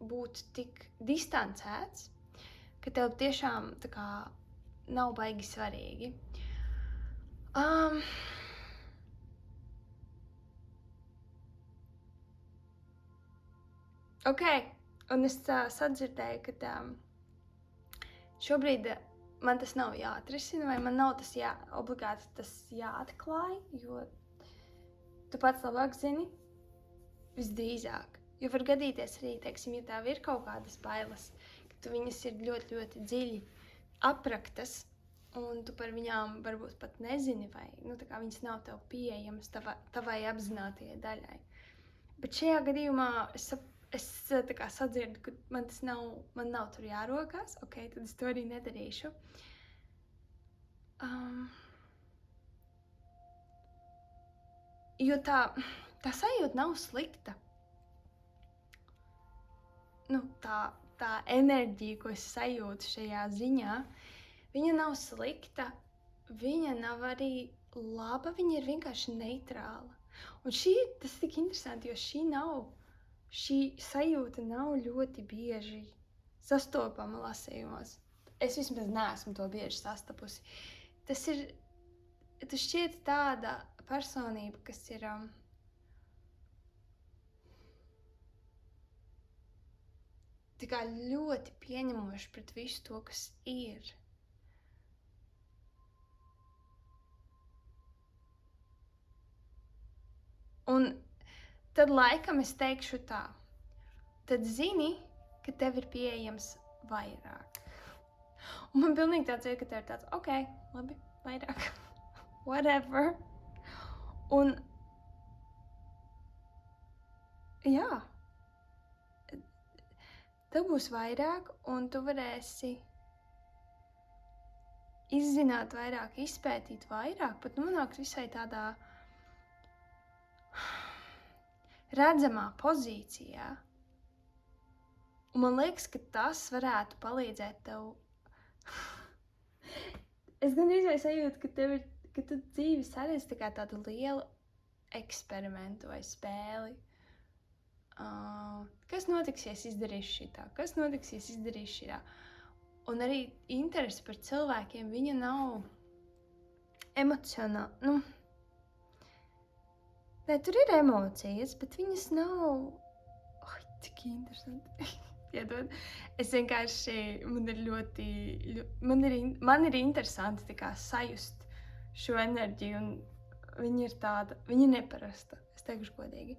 būt tik distancēts, ka tev tiešām tā kā nav baigi svarīgi. Un es sadzirdēju, ka šobrīd man tas nav jāatrisina, vai man nav tas obligāti tas jāatklāj, jo tu pats labāk zini, visdrīzāk. Jo var gadīties arī, teiksim, ja tev ir kaut kādas bailes, ka tu viņas ir ļoti, ļoti dziļi apraktas, un tu par viņām varbūt pat nezini, vai viņas nav tev pieejamas tavai apzinātajai daļai. Bet šajā gadījumā es sadzirdu, ka man nav tur jārokās, tad es to arī nedarīšu. Jo tā sajūta nav slikta. Tā enerģija, ko es sajūtu šajā ziņā, viņa nav slikta, viņa nav arī laba, viņa ir vienkārši neitrāla. Un tas ir tik interesanti, jo šī sajūta nav ļoti bieži sastopama lasījumos. Es vismaz neesmu to bieži sastapusi. Tas šķiet tāda personība, kas ir tā kā ļoti pieņemoša pret visu to, kas ir. Un tad laikam es teikšu tā, tad zini, ka tev ir pieejams vairāk. Un man pilnīgi tāds ir, ka tev ir tāds, ok, labi, vairāk, whatever. Un, jā, tev būs vairāk, un tu varēsi izzināt vairāk, izpētīt vairāk, pat nonākt visai tādā redzamā pozīcijā. Un man liekas, ka tas varētu palīdzēt tev. Es gandrīz vai sajūtu, ka tu dzīvi saredzi tā kā tādu lielu eksperimentu vai spēli. Kas notiks, ja es izdarīšu šitā? Kas notiks, ja es izdarīšu šitā? Un arī interesi par cilvēkiem, viņa nav emocionāla. Nē, tur ir emocijas, bet viņas nav... Cik interesanti. Piedod. Es vienkārši, man ir interesanti tā kā sajust šo enerģiju, un viņa ir neparasta, es teikšu godīgi.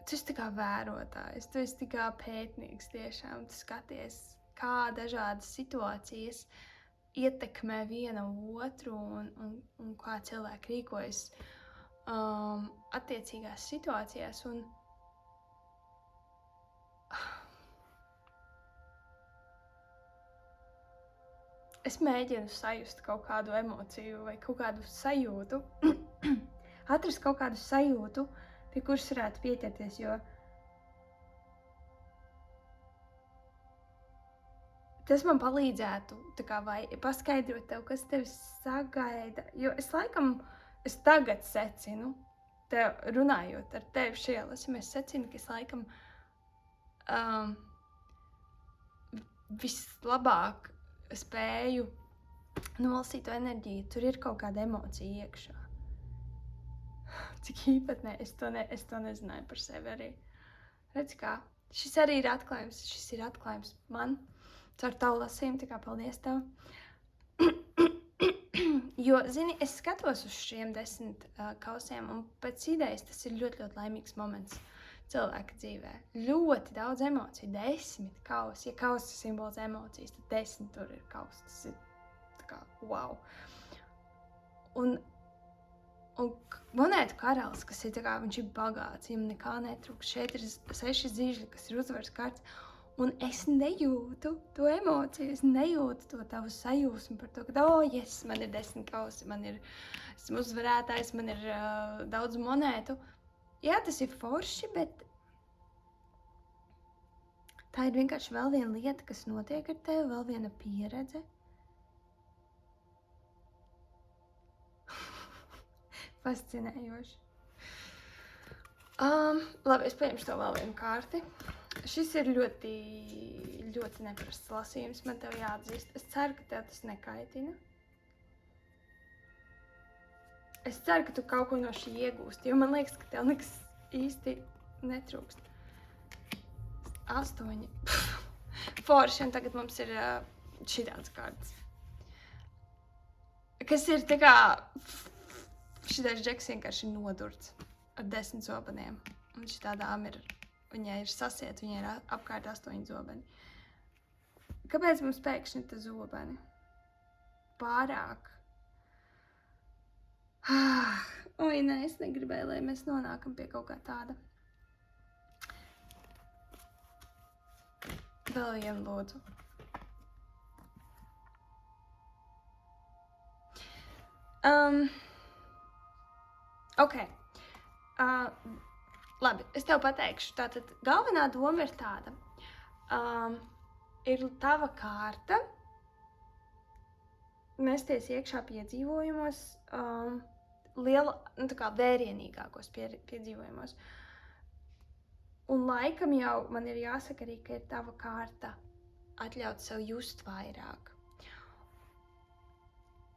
Tu esi tā kā vērotājs, tu esi tā kā pētnieks tiešām, tu skaties, kā dažādas situācijas ietekmē viena otru un kā cilvēki rīkojas attiecīgās situācijās. Un es mēģinu sajust kaut kādu emociju vai kaut kādu sajūtu, atrast kaut kādu sajūtu, pie kuras varētu pieķerties, jo tas man palīdzētu tā kā vai paskaidrot tev, kas tevi sagaida, jo es tagad secinu, tev runājot ar tevi šajā lasījumā, es secinu, ka es laikam vislabāk spēju nolasīt to enerģiju, tur ir kaut kāda emocija iekšā. Cik īpatnē, es to nezināju par sevi arī. Redz kā, šis arī ir atklājums man, caur tavu lasījumu, tā kā paldies tev. Jo, zini, es skatos uz šiem 10 kausiem, un pēc idejas tas ir ļoti, ļoti laimīgs moments cilvēka dzīvē. Ļoti daudz emociju, 10 kausi. Ja kausi simbolizē emocijas, tad 10 tur ir kausi. Tas ir tā kā wow. Un monētu karalis, kas ir tā kā, viņš ir bagāts, viņam nekā netrūks. Šeit ir 6 zīžļi, kas ir uzvaras kārts. Un es nejūtu to emociju, es nejūtu to tavu sajūsmu par to, ka, yes, man ir 10 kausi, esmu uzvarētājs, man ir daudz monētu. Jā, tas ir forši, bet tā ir vienkārši vēl viena lieta, kas notiek ar tevi, vēl viena pieredze. Fascinējoši. Labi, es paņemšu to vēl vienu kārti. Šis ir ļoti, ļoti neprasts lasījums, man tev jāatzīst. Es ceru, ka tev tas nekaitina. Es ceru, ka tu kaut ko no šī iegūsti, jo man liekas, ka tev nekas īsti netrūkst. 8. Forši, un tagad mums ir šitāds kārtas. Kas ir tā kā, šitais džeks vienkārši nodurts ar 10 zobeniem. Un šitā dāma viņai ir sasiet, viņai ir apkārt 8 zobeni. Kāpēc mums pēkšņi te zobeni? Pārāk. Oi, nē, es negribēju, lai mēs nonākam pie kaut kā tāda. Vēl vienu lūdzu. Ok. Labi, es tev pateikšu. Tātad galvenā doma ir tāda. Ir tava kārta. Mesties iekšā piedzīvojumos. tā kā vērienīgākos piedzīvojumos. Un laikam jau man ir jāsaka arī, ka ir tava kārta atļaut sev just vairāk.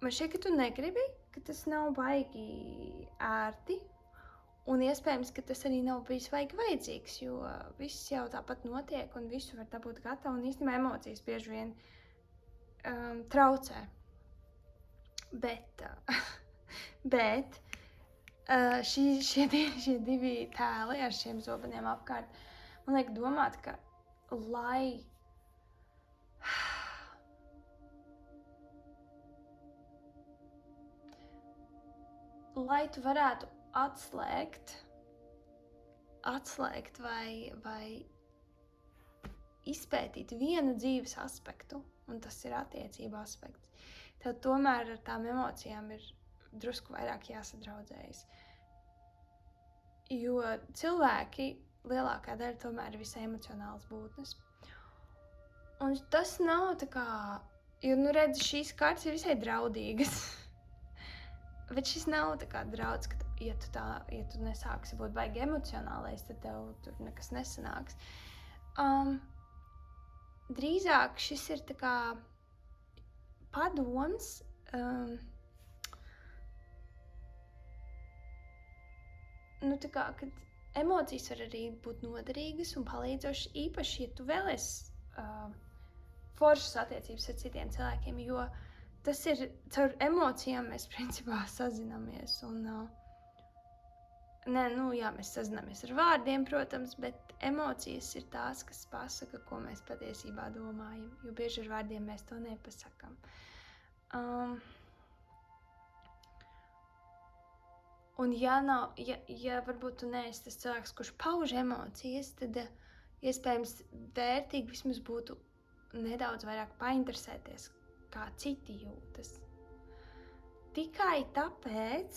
Man šķiet, ka tu negribi, ka tas nav baigi ērti, un iespējams, ka tas arī nav bijis vajadzīgs, jo viss jau tāpat notiek, un visu var dabūt gatavu, un īstenībā emocijas bieži vien traucē. Bet šie divi tēli ar šiem zobeniem apkārt, man liek domāt, ka lai tu varētu atslēgt vai izpētīt vienu dzīves aspektu, un tas ir attiecību aspekts, tev tomēr ar tām emocijām ir drusku vairāk jāsadraudzējas. Jo cilvēki lielākā daļa tomēr ir visai emocionāls būtnes. Un tas nav tā kā, jo, redz, šīs kārtas ir visai draudīgas. Bet šis nav tā kā draudz, ka, ja tu nesāksi būt baigi emocionālais, tad tev tur nekas nesanāks. Drīzāk šis ir tā kā padoms, tā kā, kad emocijas var arī būt noderīgas un palīdzošas, īpaši, ja tu vēlies foršas attiecības ar citiem cilvēkiem, jo tas ir, caur emocijām mēs principā sazinamies. Un, mēs sazinamies ar vārdiem, protams, bet emocijas ir tās, kas pasaka, ko mēs patiesībā domājam, jo bieži ar vārdiem mēs to nepasakam. Un ja varbūt tu neesi tas cilvēks, kurš pauž emocijas, tad iespējams vērtīgi vismaz būtu nedaudz vairāk painteresēties, kā citi jūtas. Tikai tāpēc,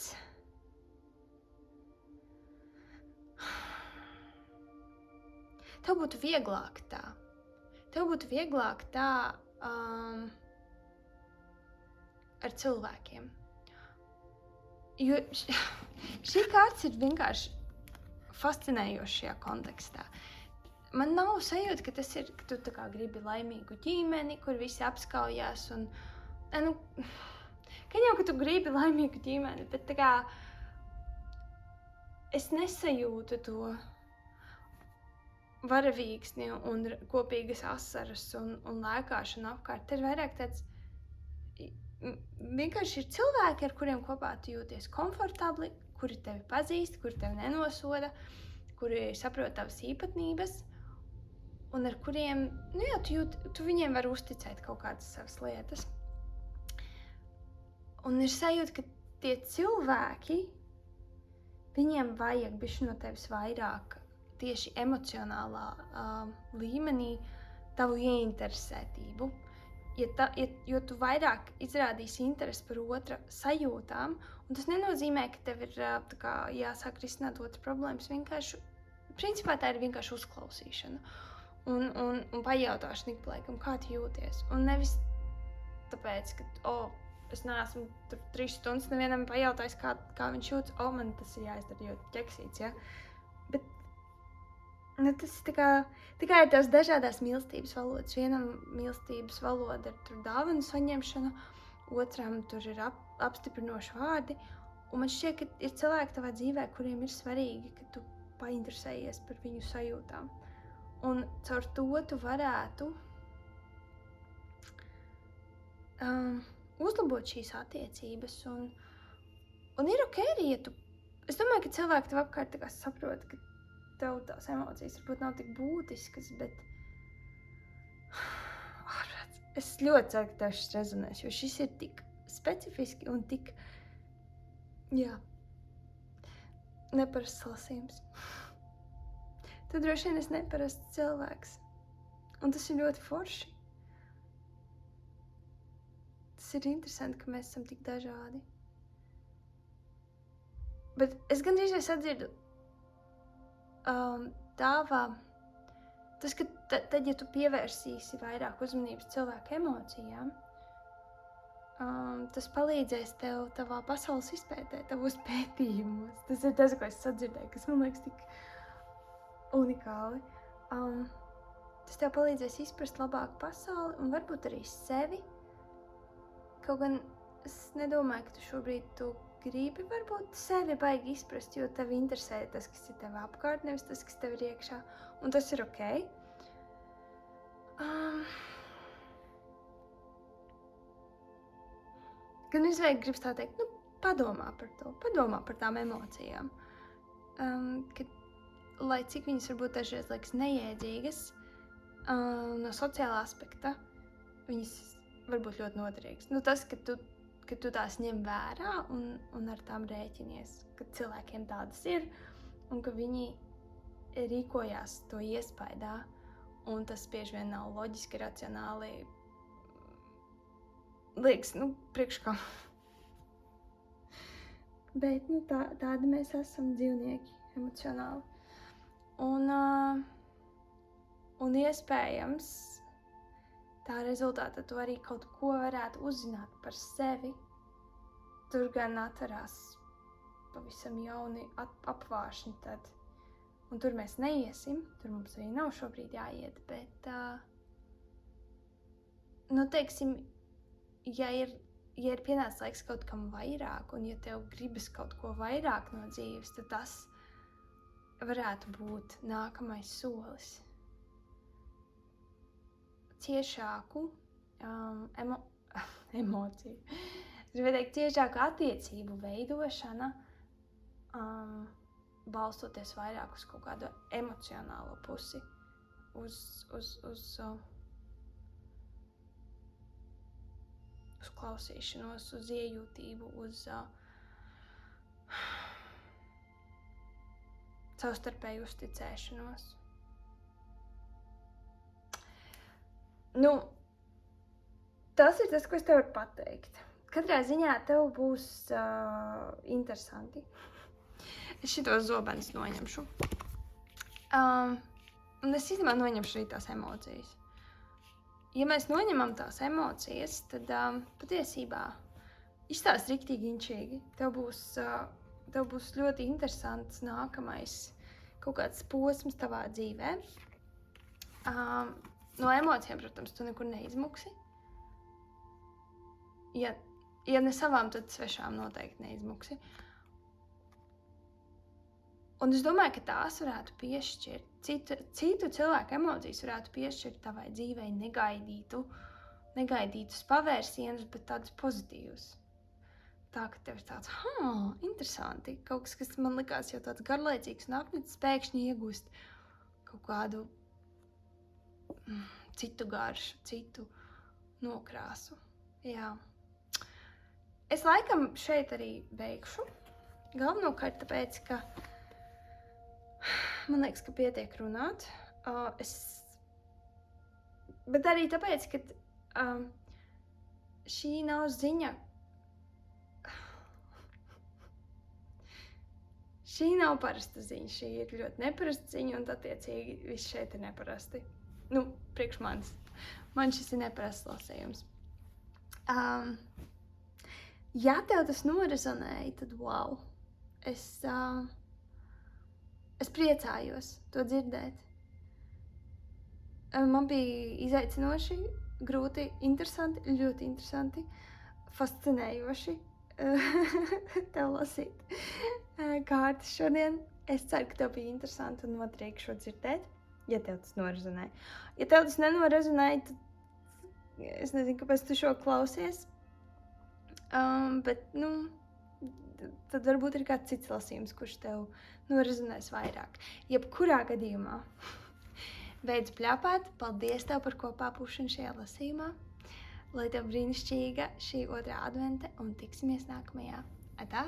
tev būtu vieglāk tā. Tev būtu vieglāk tā ar cilvēkiem. Jo šī kārts ir vienkārši fascinējoša šajā kontekstā. Man nav sajūta, ka tas ir, ka tu tā kā gribi laimīgu ģimeni, kur visi apskaujās un... Gan jau, ka tu gribi laimīgu ģimeni, bet tā kā... Es nesajūtu to varavīksni un kopīgas asaras un lēkāšanu apkārt. Te ir vairāk tāds... Vienkārši ir cilvēki, ar kuriem kopā tu jūties komfortabli, kuri tevi pazīst, kuri tevi nenosoda, kuri saprot tavas īpatnības un ar kuriem, tu viņiem var uzticēt kaut kādas savas lietas. Un ir sajūta, ka tie cilvēki, viņiem vajag bišķi no tevis vairāk tieši emocionālā līmenī tavu ieinteresētību. Jo tu vairāk izrādīsi interesi par otra sajūtām, un tas nenozīmē, ka tev ir jāsāk risināt otru problēmas. Principā tā ir vienkārši uzklausīšana un pajautāšana ik pa laikam, kā tu jūties. Un nevis tāpēc, ka, es neesmu tur 3 stundas nevienam pajautājis, kā viņš jūtas, man tas ir jāizdara, jo ķeksīts, ja? Bet tas ir tikai ir tās dažādās mīlestības valodas. Vienam mīlestības valoda ir tur dāvanu saņemšana, otram tur ir apstiprinoši vārdi. Un man šķiet, ka ir cilvēki tavā dzīvē, kuriem ir svarīgi, ka tu painteresējies par viņu sajūtām. Un caur to tu varētu uzlabot šīs attiecības. Un ir ok arī, ja tu... Es domāju, ka cilvēki tev apkārt saprot, ka tev tās emocijas varbūt nav tik būtiskas, bet es ļoti ceru, ka tev šis rezonēs, jo šis ir tik specifiski un tik, neparasts lasījums. Tu droši vien esi neparasts cilvēks, un tas ir ļoti forši. Tas ir interesanti, ka mēs esam tik dažādi. Bet es gandrīz atdzirdu tas, ka tad, ja tu pievērsīsi vairāk uzmanības cilvēku emocijām, tas palīdzēs tev tavā pasaules izpētē, tavos pētījumos. Tas ir tas, ko es sadzirdēju, kas man liekas tik unikāli. Tas tev palīdzēs izprast labāk pasauli un varbūt arī sevi. Kaut gan es nedomāju, ka tu šobrīd gribi varbūt sevi baigi izprast, jo tev interesē tas, kas ir tev apkārt, nevis tas, kas tev ir iekšā. Un tas ir ok. Gan es vajag gribas tā teikt, padomā par to, padomā par tām emocijām. Lai cik viņas varbūt dažreiz liekas neiedzīgas, no sociālā aspekta, viņas varbūt ļoti noderīgas. Tas, ka tu tās ņem vērā un ar tām rēķinies, ka cilvēkiem tādas ir un ka viņi rīkojās to iespaidā, un tas bieži vien nav loģiski, racionāli, liekas, priekš kā. Bet, tādi mēs esam dzīvnieki, emocionāli. Un iespējams, tā rezultātā tu arī kaut ko varētu uzzināt par sevi. Tur gan atverās pavisam jauni apvāršņi tad. Un tur mēs neiesim, tur mums arī nav šobrīd jāiet, bet, teiksim, ja ir pienācis laiks kaut kam vairāk, un ja tev gribas kaut ko vairāk no dzīves, tad tas varētu būt nākamais solis. Ciešāku emociju. Es gribēju teikt, ciešāku attiecību veidošana, balstoties vairāk uz kaut kādu emocionālo pusi, uz klausīšanos, uz iejūtību, uz savstarpēju uzticēšanos. Tas ir tas, ko es tev varu pateikt. Katrā ziņā tev būs interesanti. Es šitos zobenus noņemšu. Un es īstenībā noņemšu arī tās emocijas. Ja mēs noņemam tās emocijas, tad patiesībā izstāst riktīgi inčīgi. Tev būs ļoti interesants nākamais kaut kāds posms tavā dzīvē. No emocijām, protams, tu nekur neizmuksi. Ja ne savām, tad svešām noteikti neizmuksi. Un es domāju, ka tās varētu piešķirt, citu cilvēku emocijas varētu piešķirt tavai dzīvei negaidītus pavērsienus, bet tādus pozitīvus. Tā, ka tev ir tāds, interesanti, kaut kas man likās jau tāds garlaicīgs un apnicis, pēkšņi iegūst kaut kādu citu garšu, citu nokrāsu. Jā. Es laikam šeit arī beigšu. Galvenokārt tāpēc, ka man liekas, ka pietiek runāt. Bet arī tāpēc, ka šī nav ziņa. Šī nav parasta ziņa, šī ir ļoti neparasta ziņa, un attiecīgi viss šeit ir neparasti. Priekš manis. Man šis ir neparasts lasījums. Ja tev tas norezonēja, tad wow. Es priecājos to dzirdēt. Man bija izaicinoši, grūti, interesanti, ļoti interesanti, fascinējoši tev lasīt kārtas šodien. Es ceru, ka tev bija interesanti un noderīgi šo dzirdēt, ja tev tas norezonēja. Ja tev tas nenorezonēja, tad es nezinu, kāpēc tu šo klausies. Bet, tad varbūt ir kāds cits lasījums, kurš tev norezonēs vairāk. Jebkurā gadījumā beidz pļāpāt. Paldies tev par kopā būšanu šajā lasījumā. Lai tev brīnišķīga šī 2. advente un tiksimies nākamajā. Atā!